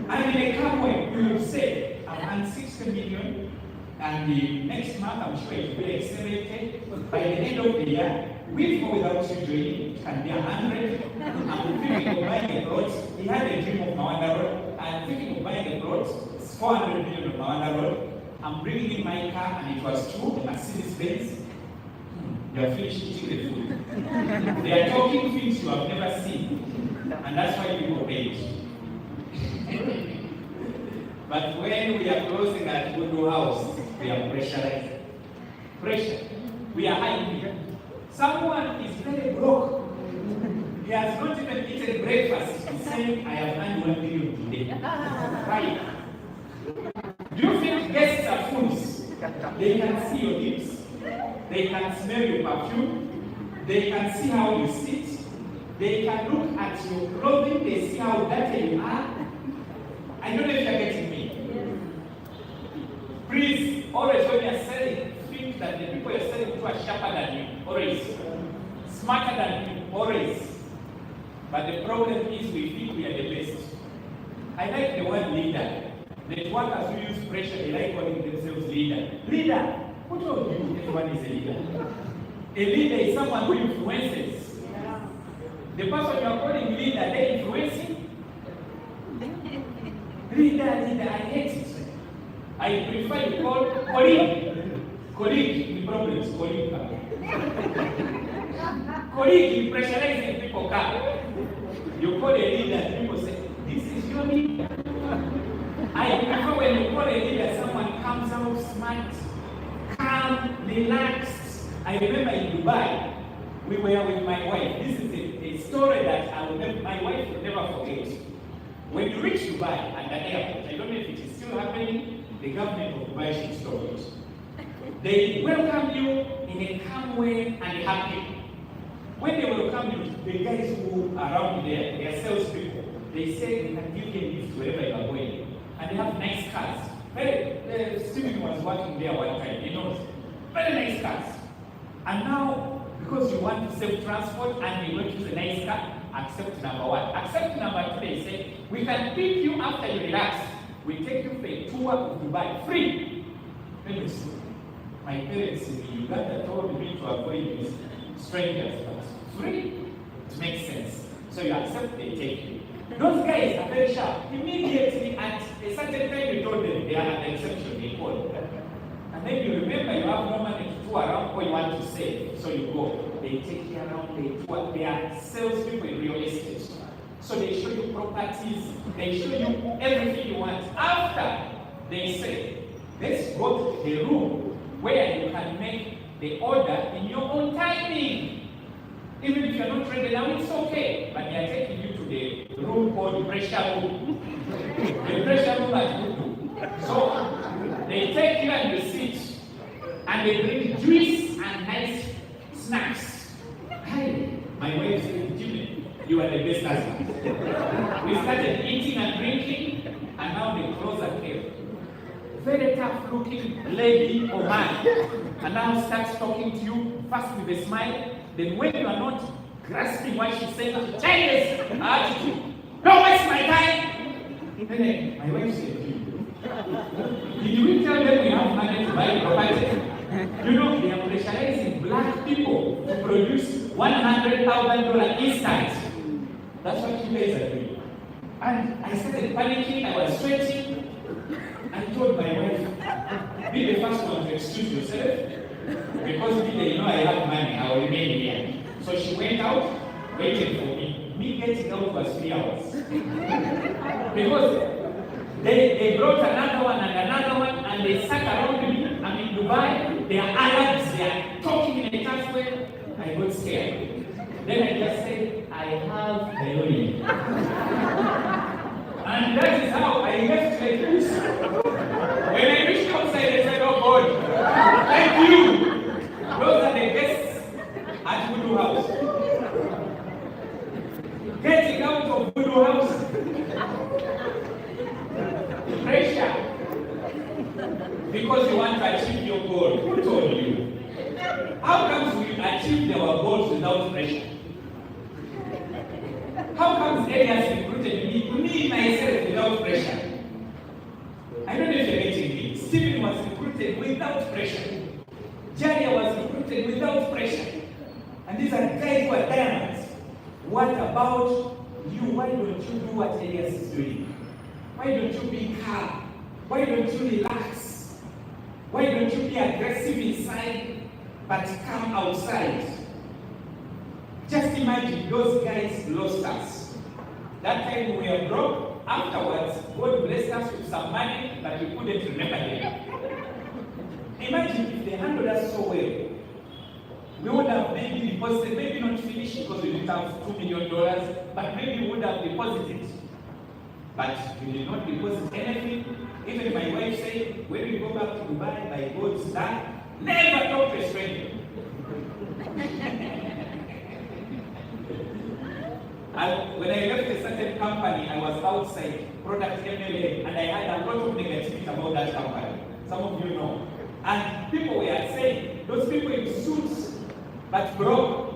And in a calm way, we will say, I've earned 60 million, and the next month I'm sure it will be accelerated. By the end of the year, with or without you joining, it can be 100. I'm thinking of buying a plot. He had a dream of Mawanda Road. I'm thinking of buying a plot. It's 400 million of Mawanda Road. I'm bringing in my car, and it was true, the Mercedes Benz. They are finished eating the food. They are talking things you have never seen. And that's why people pay. But when we are closing at Gudu House, we are pressurized. Pressure. We are hungry. Someone is very broke. He has not even eaten breakfast. He's saying, I have earned 1 million today. Right. Do you think guests are fools? They can see your lips. They can smell your perfume. They can see how you sit. They can look at your clothing. They see how dirty you are. I don't know if you're getting me. Please, always when you're selling, think that the people you're selling to are sharper than you. Always. Smarter than you. Always. But the problem is we think we are the best. I like the word leader. Networkers who use pressure, they like calling themselves leader. Leader! Who told you everyone is a leader? A leader is someone who influences. The person you are calling leader, they influencing? Leader, I hate it. I prefer you call colleague. Colleague, the problem is colleague. Colleague, you pressurizing people come. You call a leader, people say, this is your leader. I prefer when you call a leader, someone comes out smart, calm, relaxed. I remember in Dubai, we were with my wife. This is a story that my wife will never forget. When you reach Dubai at the airport, I don't know if it is still happening, the government of Dubai should stop it. They welcome you in a calm way and happy. When they welcome you, the guys who are around there, they are salespeople. They say they can give you lift wherever you are going. And they have nice cars. Stephen was working there one time, he knows. Very nice cars. And now, because you want to save transport and you want to use a nice car, accept number 1. Accept number 2, they say, we can pick you after you relax. We take you for a tour of Dubai, free. Let me see. My parents in Uganda told me to avoid these strangers, but free, it makes sense. So you accept, they take you. Those guys are very sharp. Immediately at a certain time you told them they are an exception, they call. And then you remember you have no money to tour around what you want to save. So you go. They take you around, they tour. They are salespeople in real estate. So they show you properties, they show you everything you want. After they say, let's go to the room where you can make the order in your own timing. Even if you're not ready now, it's okay. But they are taking you to the room called pressure room. The pressure room at Gudu. So they take you and you sit, and they bring juice and nice snacks. Hi, my wife said, Jimmy, you are the best husband. We started eating and drinking, and now the closer came. Very tough looking lady or man, and now starts talking to you, first with a smile. Then when you are not grasping what she's saying, changes her attitude. Don't waste my time. Then my wife said, did we tell them we have money to buy property? You know, they are pressurizing black people to produce $100,000 instant. That's what you guys are doing. And I started panicking, I was sweating. I told my wife, be the first one to excuse yourself. Because you know I have money, I will remain here. So she went out, waited for me. Me getting out was 3 hours. Because they brought another one and another one, and they sat around me. I'm in Dubai, they are Arabs, they are talking in a tough way. I got scared. Then I just said, I have the money. And that is how I left like this. When I reached of Voodoo House. Pressure. Because you want to achieve your goal. Who told you? How comes we achieve our goals without pressure? How comes Elias recruited me myself without pressure? I don't know if you're getting me. Stephen was recruited without pressure. Jaria was recruited without pressure. And these are guys who are diamonds. What about you? Why don't you do what Elias is doing? Why don't you be calm? Why don't you relax? Why don't you be aggressive inside but calm outside? Just imagine those guys lost us. That time we were broke. Afterwards, God blessed us with some money, but we couldn't remember them. Imagine if they handled us so well. We would have maybe deposited, maybe not finished because we didn't have $2 million, but maybe we would have deposited. But we did not deposit anything. Even my wife said, when we go back to Dubai, by God's time, never talk to a stranger. And when I left a certain company, I was outside, product MLA, and I had a lot of negativity about that company. Some of you know. And people were saying, those people in suits, but broke.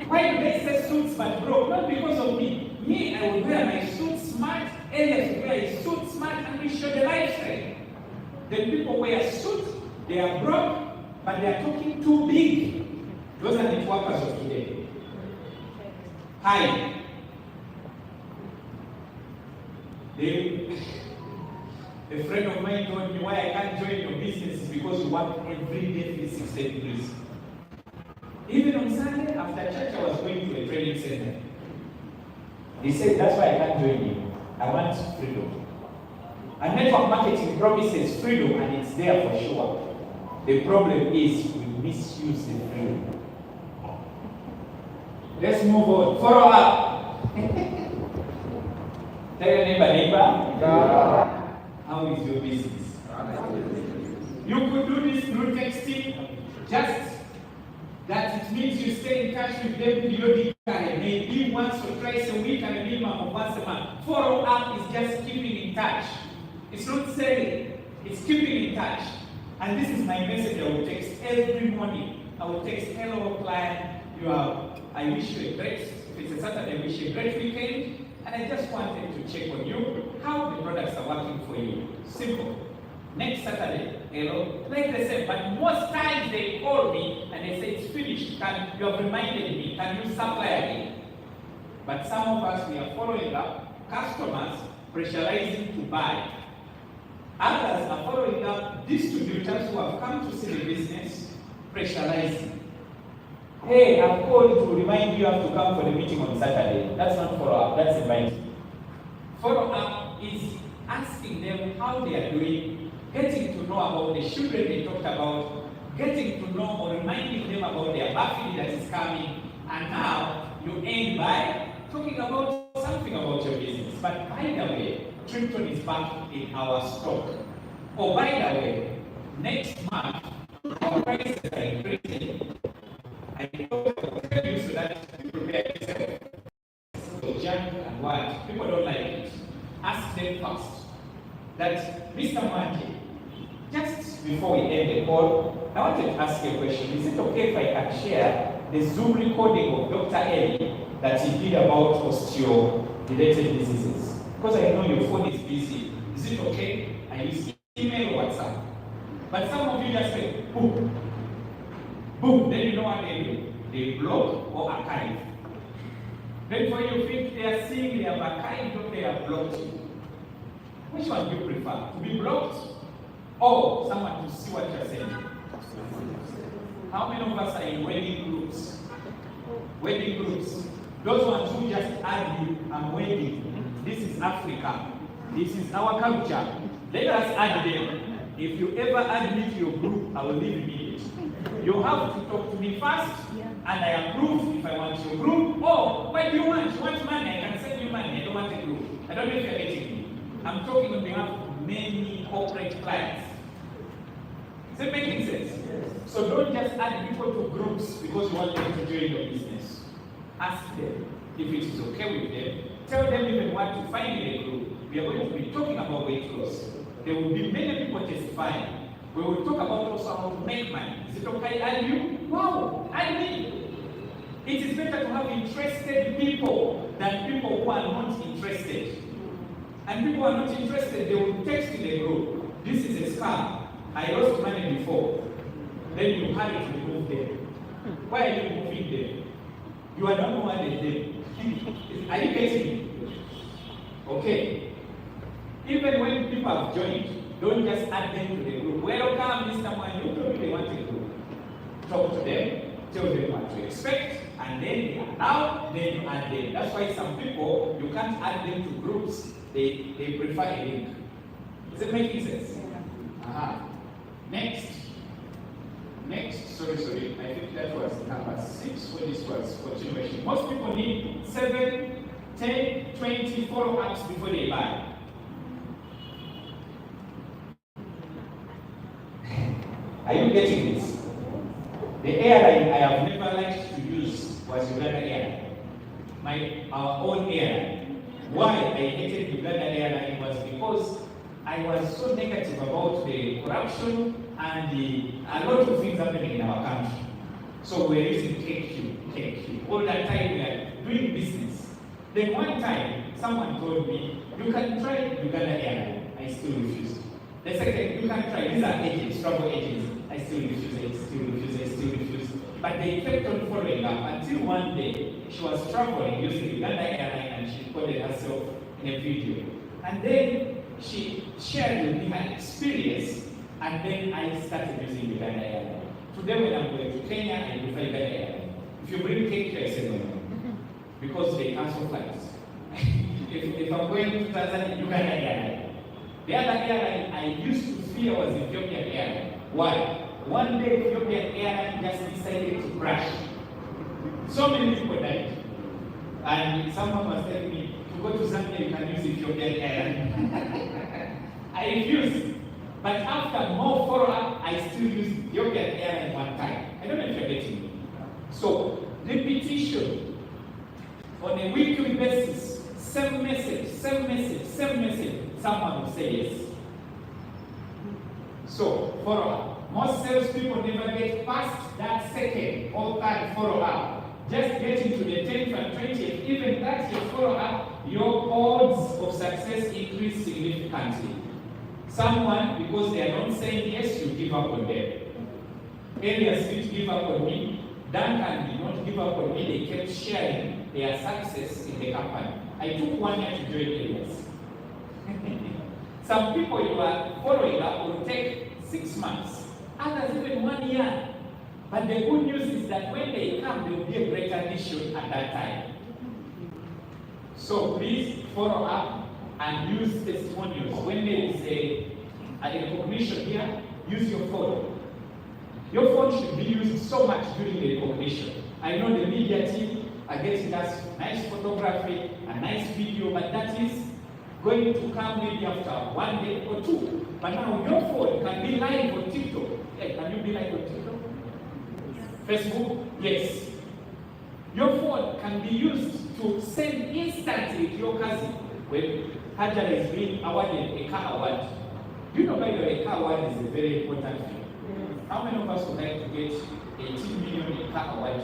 Why do they say suits but broke? Not because of me. Me, I would wear my suit smart, Elias would wear his suit smart, and we show the lifestyle. Then people wear suits, they are broke, but they are talking too big. Those are the workers of today. Hi. A friend of mine told me why I can't join your business is because you work every day 360 degrees. Even on Sunday, after church, I was going to a training center. He said, that's why I can't join you. I want freedom. And network marketing promises freedom, and it's there for sure. The problem is we misuse the freedom. Let's move on. Follow up. Tell your neighbor. How is your business? You could do this through texting, just that it means you stay in touch with them periodically, maybe once or twice a week and a minimum of once a month. Follow up is just keeping in touch. It's not selling, it's keeping in touch. And this is my message I will text every morning. I will text, hello client, I wish you a great, if it's a Saturday, I wish you a great weekend. And I just wanted to check on you, how the products are working for you. Simple. Next Saturday, hello, like the same. But most times they call me and they say it's finished. You have reminded me, can you supply again? But some of us, we are following up, customers pressurizing to buy. Others are following up distributors who have come to see the business, pressurizing. Hey, I've called to remind you have to come for the meeting on Saturday. That's not follow-up, that's inviting. Follow-up is asking them how they are doing, getting to know about the children they talked about, getting to know or reminding them about their birthday that is coming, and now you end by talking about something about your business. But by the way, Trimpton is back in our stock. Oh, by the way, next month, our prices are increasing. I will tell you so that you prepare yourself. So junk and what? People don't like it. Ask them first. That Mr. Manje, just before we end the call, I wanted to ask you a question. Is it okay if I can share the Zoom recording of Dr. Eli that he did about osteo-related diseases? Because I know your phone is busy. Is it okay? I use email or WhatsApp. But some of you just say, boom. Boom, then you know what they do? They block or archive. Then for you think they are seeing they have archived or they have blocked you. Which one do you prefer? To be blocked or someone to see what you're saying? How many of us are in wedding groups? Wedding groups. Those ones who just argue, I'm wedding. This is Africa. This is our culture. Let us add them. If you ever add me to your group, I will leave immediately. You have to talk to me first, and I approve if I want your group. Or what do you want? You want money? I can send you money. I don't want a group. I don't know if you're getting me. I'm talking on behalf of many corporate clients. Is it making sense? So don't just add people to groups because you want them to join your business. Ask them if it is okay with them. Tell them even what to find in a group. We are going to be talking about weight loss. There will be many people testifying. We will talk about also how to make money. Is it okay? And you? Wow! And me! It is better to have interested people than people who are not interested. And people who are not interested, they will text in the group. This is a scam. I lost money before. Then you hurry to remove them. Why are you removing them? You are not one of them. Are you getting me? Okay. Even when people have joined, don't just add them to the group. Welcome, Mr. Man. You told me they want a group. Talk to them, tell them what to expect, and then they allow, then you add them. That's why some people, you can't add them to groups. They prefer a link. Is it making sense? Next. Sorry. I think that was number 6, so this was continuation. Most people need 7, 10, 20 follow-ups before they buy. Are you getting this? The airline I have never liked to use was Uganda Airline. Our own airline. Why I hated Uganda Airline was because I was so negative about the corruption and a lot of things happening in our country. So we're using KQ. All that time we are doing business. Then one time, someone told me, you can try Uganda Airline. I still refused. The second, you can try. These are agents, travel agents. I still refuse. But they kept on following up until one day she was traveling using Uganda Airline and she recorded herself in a video. And then she shared with me her experience, and then I started using Uganda Airline. Today when I'm going to Kenya, I prefer Uganda Airline. If you bring cake, I say no. Because they cancel flights. if I'm going to Tanzania, Uganda Airline. The other airline I used to fear was Ethiopian Airline. Why? One day Ethiopian Airline just decided to crash. So many people died. And someone was telling me, to go to Zambia, you can use Ethiopian Airline. I refused. But after more follow-up, I still used Ethiopian Airline one time. I don't know if you're getting me. So, repetition on a weekly basis, same message, someone will say yes. So, follow-up. Most salespeople never get past that second or third follow-up. Just getting to the 10th and 20th, even that's your follow-up, your odds of success increase significantly. Someone, because they are not saying yes, you give up on them. Elias didn't give up on me. Duncan did not give up on me. They kept sharing their success in the company. I took 1 year to join Elias. Some people you are following up will take 6 months, others even 1 year. But the good news is that when they come, there will be a greater issue at that time. So please follow up and use testimonials. When there is a recognition here, use your phone. Your phone should be used so much during the recognition. I know the media team are getting us nice photography, a nice video, but that is going to come maybe after 1 day or 2. But now your phone can be live on TikTok. Hey, can you be live on TikTok? Facebook? Yes. Your phone can be used to send instantly to your cousin when Hajara is being awarded a car award. You know, by the way, a car award is a very important thing. How many of us would like to get 18 million in car award?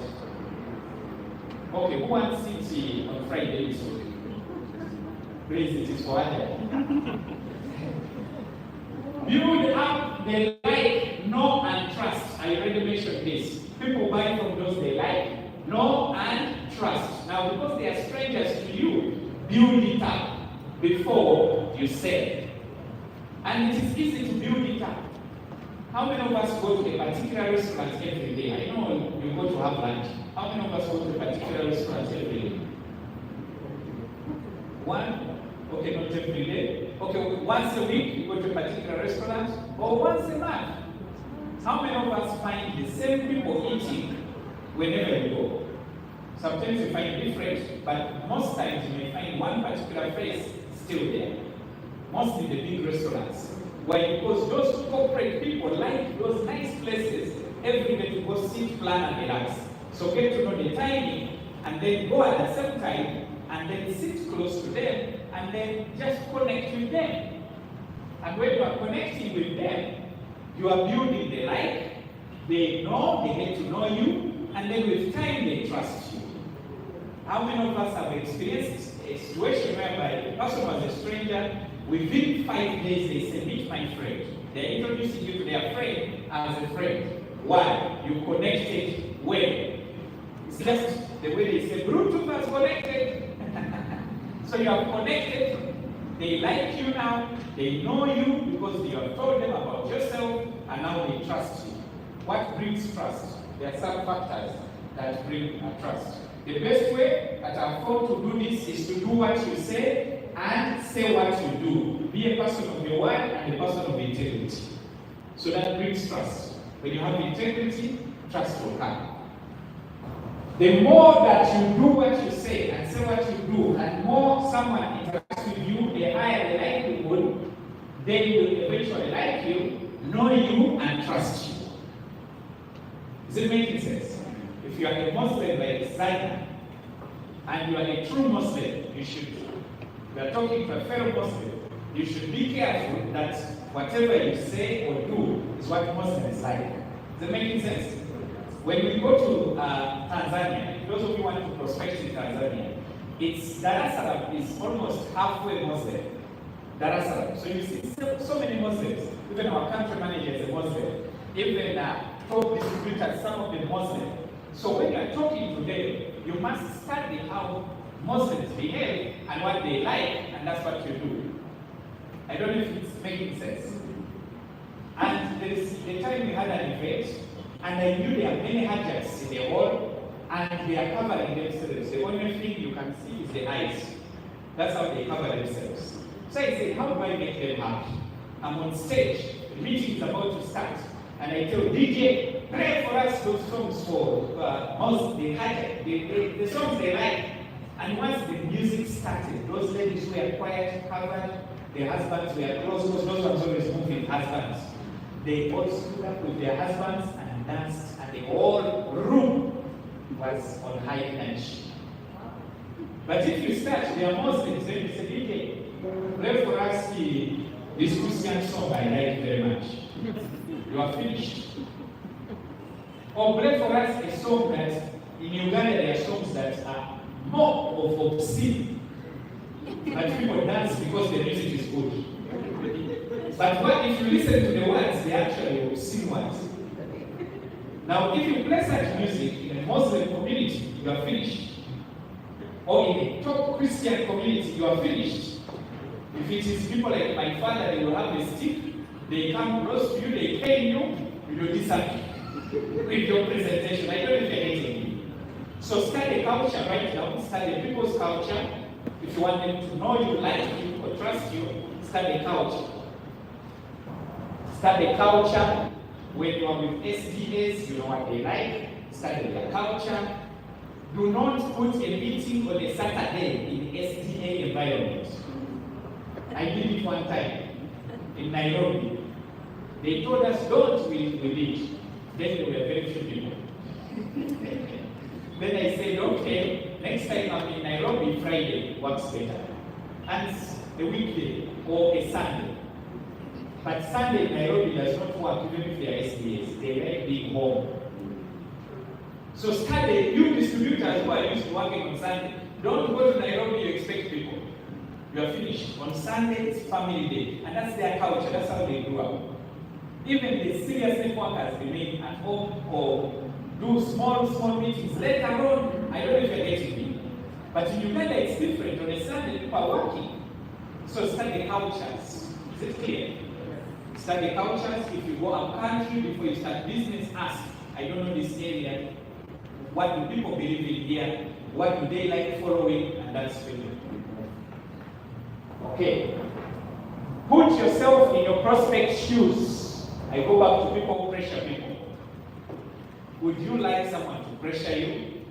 Okay, who wants it on Friday? So please, it is for Hajara. Build up the like, know, and trust. I already mentioned this. People buy from those they like, know, and trust. Now, because they are strangers to you, build it up before you sell. And it is easy to build it up. How many of us go to a particular restaurant every day? I know you go to have lunch. How many of us go to a particular restaurant every day? One? Okay, not every day. Okay, once a week you go to a particular restaurant, or once a month. How many of us find the same people eating whenever you go? Sometimes you find different, but most times you may find one particular face still there. Mostly the big restaurants. Why? Because those corporate people like those nice places every day to go sit, plan, and relax. So get to know the timing, and then go at the same time, and then sit close to them and then just connect with them. And when you are connecting with them, you are building the like, they know, they get to know you, and then with time they trust you. How many of us have experienced a situation whereby the person was a stranger, within 5 days they say, meet my friend. They're introducing you to their friend as a friend. Why? You connected well. It's just the way they say, Bluetooth has connected. So you have connected, they like you now, they know you because you have told them about yourself, and now they trust you. What brings trust? There are some factors that bring trust. The best way that I've found to do this is to do what you say and say what you do. Be a person of your word and a person of integrity. So that brings trust. When you have integrity, trust will come. The more that you do what you say and say what you do, and more someone interacts with you, the higher the likelihood they will eventually like you, know you, and trust you. Is it making sense? If you are a Muslim by design, and you are a true Muslim, you are talking to a fellow Muslim, you should be careful that whatever you say or do is what Muslims like. Is it making sense? When we go to Tanzania, those of you who want to prospect in Tanzania, it's Dar es Salaam is almost halfway Muslim. Dar es Salaam. So you see so many Muslims. Even our country manager is a Muslim. Even top distributors, some of them Muslim. So when you are talking to them, you must study how Muslims behave and what they like, and that's what you do. I don't know if it's making sense. And there is the time we had an event, and I knew there are many hajjats in the hall, and they are covering themselves. The only thing you can see is the eyes. That's how they cover themselves. So I said, how do I make them happy? I'm on stage, the meeting is about to start, and I tell DJ, play for us those songs for the songs they like. And once the music started, those ladies were quiet, covered, their husbands were close, because those ones always moving husbands. They all stood up with their husbands and danced, and the whole room was on high energy. But if you start, they are Muslims, then you say, DJ, play for us this Christian song I like very much. You are finished. Or play for us a song that, in Uganda, there are songs that are more of obscene. But people dance because the music is good. But what if you listen to the words, they are actually obscene words. Now, if you play such music in a Muslim community, you are finished. Or in a top Christian community, you are finished. If it is people like my father, they will have a stick, they come close to you, they pain you, you will disappear with your presentation. I don't know if you're getting me. So study culture right now, study people's culture. If you want them to know you, like you, or trust you, study culture. Study culture. When you are with SDAs, you know what they like. Study their culture. Do not put a meeting on a Saturday in the SDA environment. I did it one time in Nairobi. They told us, don't we did. Then there were very few people. Then I said, okay, next time I'm in Nairobi, Friday works better. And a weekday or a Sunday. But Sunday in Nairobi does not work even if they are SDAs. They like being home. So study, you distributors who are used to working on Sunday, don't go to Nairobi, you expect people. You are finished. On Sunday, it's family day. And that's their culture, that's how they grew up. Even the serious networkers remain at home or do small meetings. Later on, I don't know if you're getting me. But in Uganda, it's different. On a Sunday, people are working. So study cultures. Is it clear? Study cultures. If you go out country, before you start business, ask, I don't know this area. What do people believe in here? What do they like following? And that's when you. Okay. Put yourself in your prospect's shoes. I go back to people who pressure people. Would you like someone to pressure you?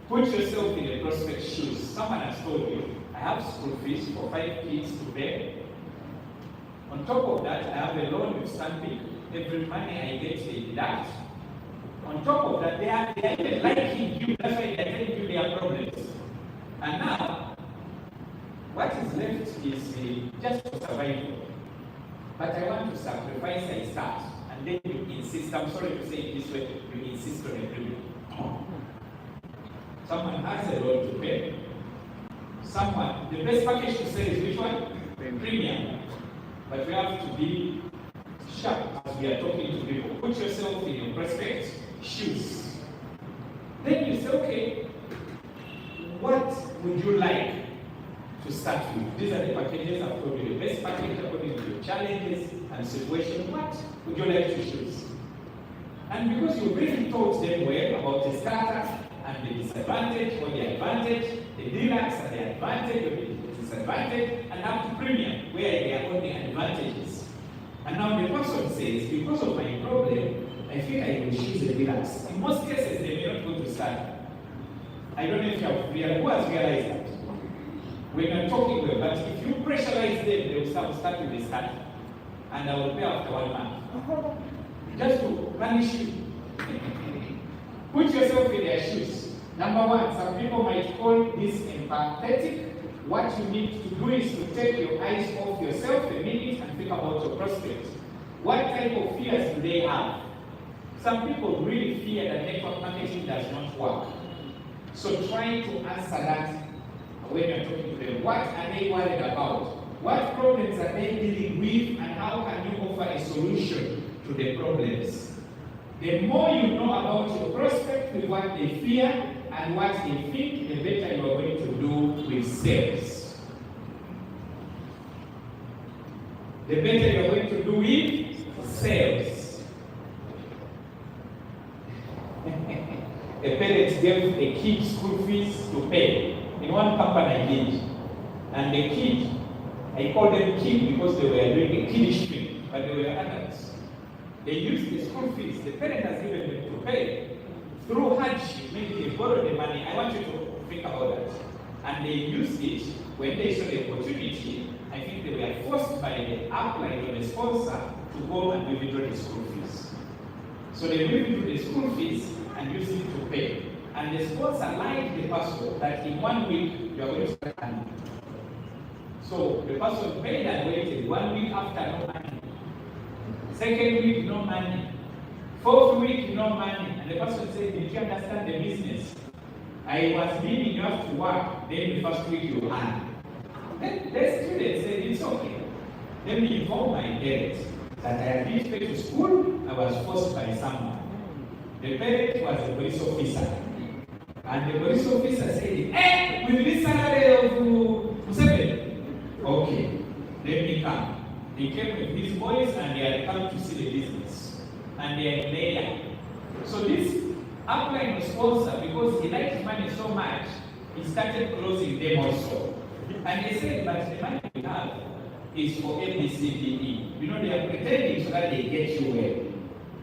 Put yourself in the prospect's shoes. Someone has told you, I have school fees for 5 kids to pay. On top of that, I have a loan with stamping. Every money I get, they deduct. On top of that, they are even liking you. That's why they are telling you their problems. And now, what is left is just for survival. But I want to sacrifice, I start. And then you insist, I'm sorry to say it this way, you insist on a premium. Someone has a loan to pay. Someone, the best package to sell is which one? Premium. But we have to be sharp as we are talking to people. Put yourself in your prospect shoes. Then you say, okay, what would you like to start with? These are the packages I've told you. The best package according to your challenges and situation. What would you like to choose? And because you really taught them well about the starter and the disadvantage or the advantage, the deluxe and the advantage or the disadvantage, and up to premium, where they are only advantages. And now the person says, because of my problem, I think I will choose the deluxe. In most cases, they may not go to starter. I don't know if you have who has realized that. When you're talking well, but if you pressurize them, they will start with the starter. And I will pay after 1 month. Just to punish you. Put yourself in their shoes. Number one, some people might call this empathetic. What you need to do is to take your eyes off yourself a minute and think about your prospects. What type of fears do they have? Some people really fear that network marketing does not work. So try to answer that when you're talking to them. What are they worried about? What problems are they dealing with, and how can you offer a solution to the problems? The more you know about your prospect with what they fear and what they think, the better you are going to do with sales. The better you are going to do with sales. A parent gave a kid school fees to pay in one company I did. And the kid, I call them kid because they were doing a kiddish thing, but they were adults. They used the school fees, the parent has given them to pay. Through hardship, maybe they borrowed the money. I want you to think about that. And they used it when they saw the opportunity. I think they were forced by the upline or the sponsor to go and withdraw the school fees. So they withdrew the school fees and used it to pay. And the sponsor lied the person that in 1 week you are going to start earning. So the person paid and waited. 1 week after, no money. Second week, no money. Fourth week, no money. And the person said, did you understand the business? I was meaning you have to work, then the first week you earn. Then the student said, it's okay. Let me inform my parents that I had been paid to school, I was forced by someone. The parent was a police officer. And the police officer said, hey, with this salary of 7. Okay, let me come. They came with these boys and they had come to see the business. And they are there. So this upline was sponsor because he liked money so much, he started closing them also. And they said, but the money we have is for ABCDE. You know, they are pretending so that they get you well.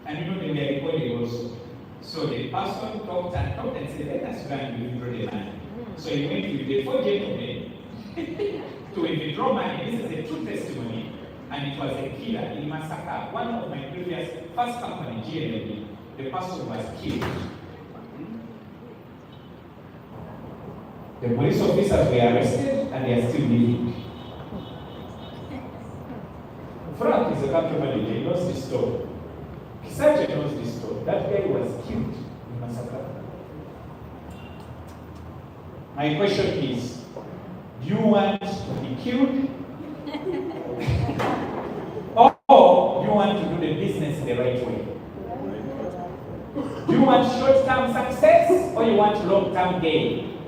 And you know, they were recording also. So the person talked and said, let us go and withdraw the money. So he went with the 4 gentlemen to withdraw money. This is a true testimony. And it was a killer in Massacre, one of my previous first company, GLB. The person was killed. The police officers were arrested and they are still living. Frank is a country manager, he knows this story. Sergeant knows this story. That guy was killed in Massacre. My question is, do you want to be killed? Or you want to do the business the right way? Do you want short-term success or you want long-term gain?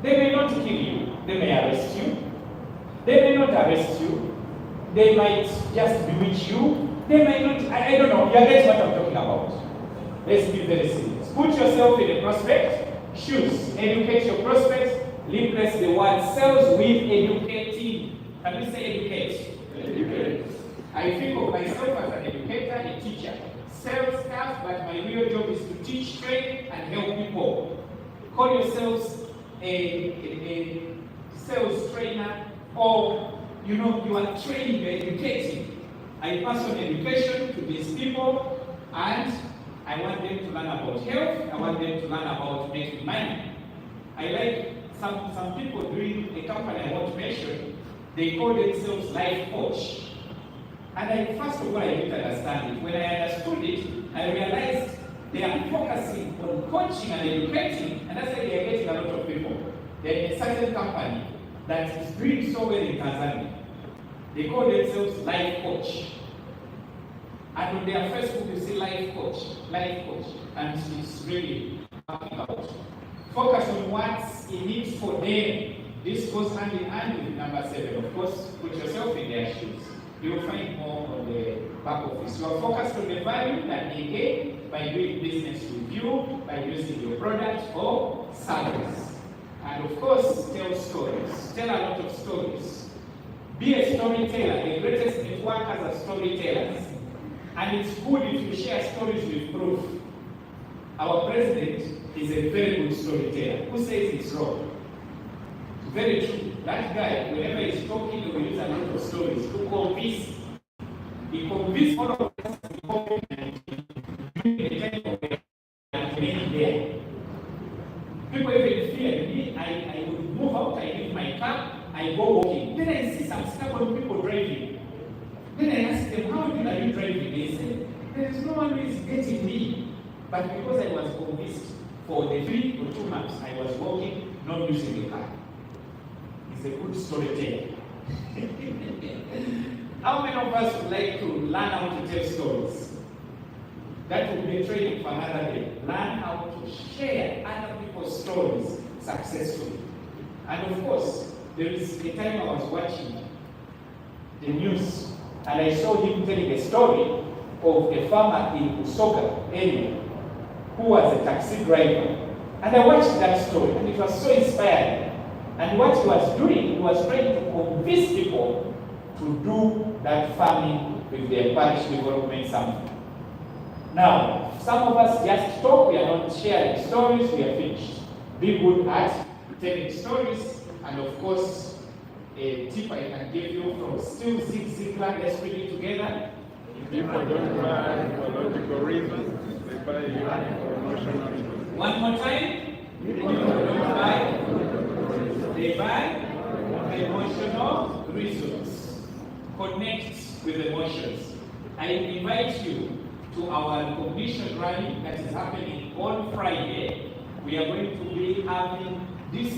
They may not kill you. They may arrest you. They may not arrest you. They might just bewitch you. They might not, I don't know. You get what I'm talking about. Let's be very serious. Put yourself in a prospect shoes. Educate your prospects. Replace the word sales with educating. Can we say educate? Educate. I think of myself as an educator, a teacher. Sales staff, but my real job is to teach, train, and help people. Call yourselves a sales trainer, or you are training, you're educating. I pass on education to these people, and I want them to learn about health. I want them to learn about making money. I like some people doing a company I want to mention, they call themselves life coach. And first of all, I didn't understand it. When I understood it, I realized they are focusing on coaching and educating, and that's why they are getting a lot of people. They're in a certain company that is doing so well in Tanzania. They call themselves life coach. And on their Facebook, you see life coach, and it's really talking about. Focus on what's in it for them. This goes hand in hand with number 7. Of course, put yourself in their shoes. You will find more on the back office. You are focused on the value that they gain by doing business with you, by using your product or service. And of course, tell stories. Tell a lot of stories. Be a storyteller. The greatest networkers are storytellers. And it's good if you share stories with proof. Our president is a very good storyteller. Who says it's wrong? Very true. That guy, whenever he's talking, he will use a lot of stories to convince. He convinced all of us to come and during the time of the there. People even feared me. I would move out, I leave my car, I go walking. Then I see some stubborn people driving. Then I ask them, how are you driving? They say, there is no one who is getting me. But because I was convinced for the 3 or 2 months I was walking, not using the car. It's a good storyteller. How many of us would like to learn how to tell stories? That will be training for another day. Learn how to share other people's stories successfully. And of course, there is a time I was watching the news and I saw him telling a story of a farmer in Usoga area who was a taxi driver. And I watched that story and it was so inspiring. And what he was doing, he was trying to convince people to do that farming with their parish development something. Now, some of us just talk, we are not sharing stories, we are finished. Be good at telling stories, and of course, a tip I can give you from Still Zig Ziglar, let's read it together. People don't buy for logical reasons, they buy for emotional reasons. One more time. People don't buy, they buy emotional reasons. Connect with emotions. I invite you to our recognition rally that is happening on Friday. We are going to be having this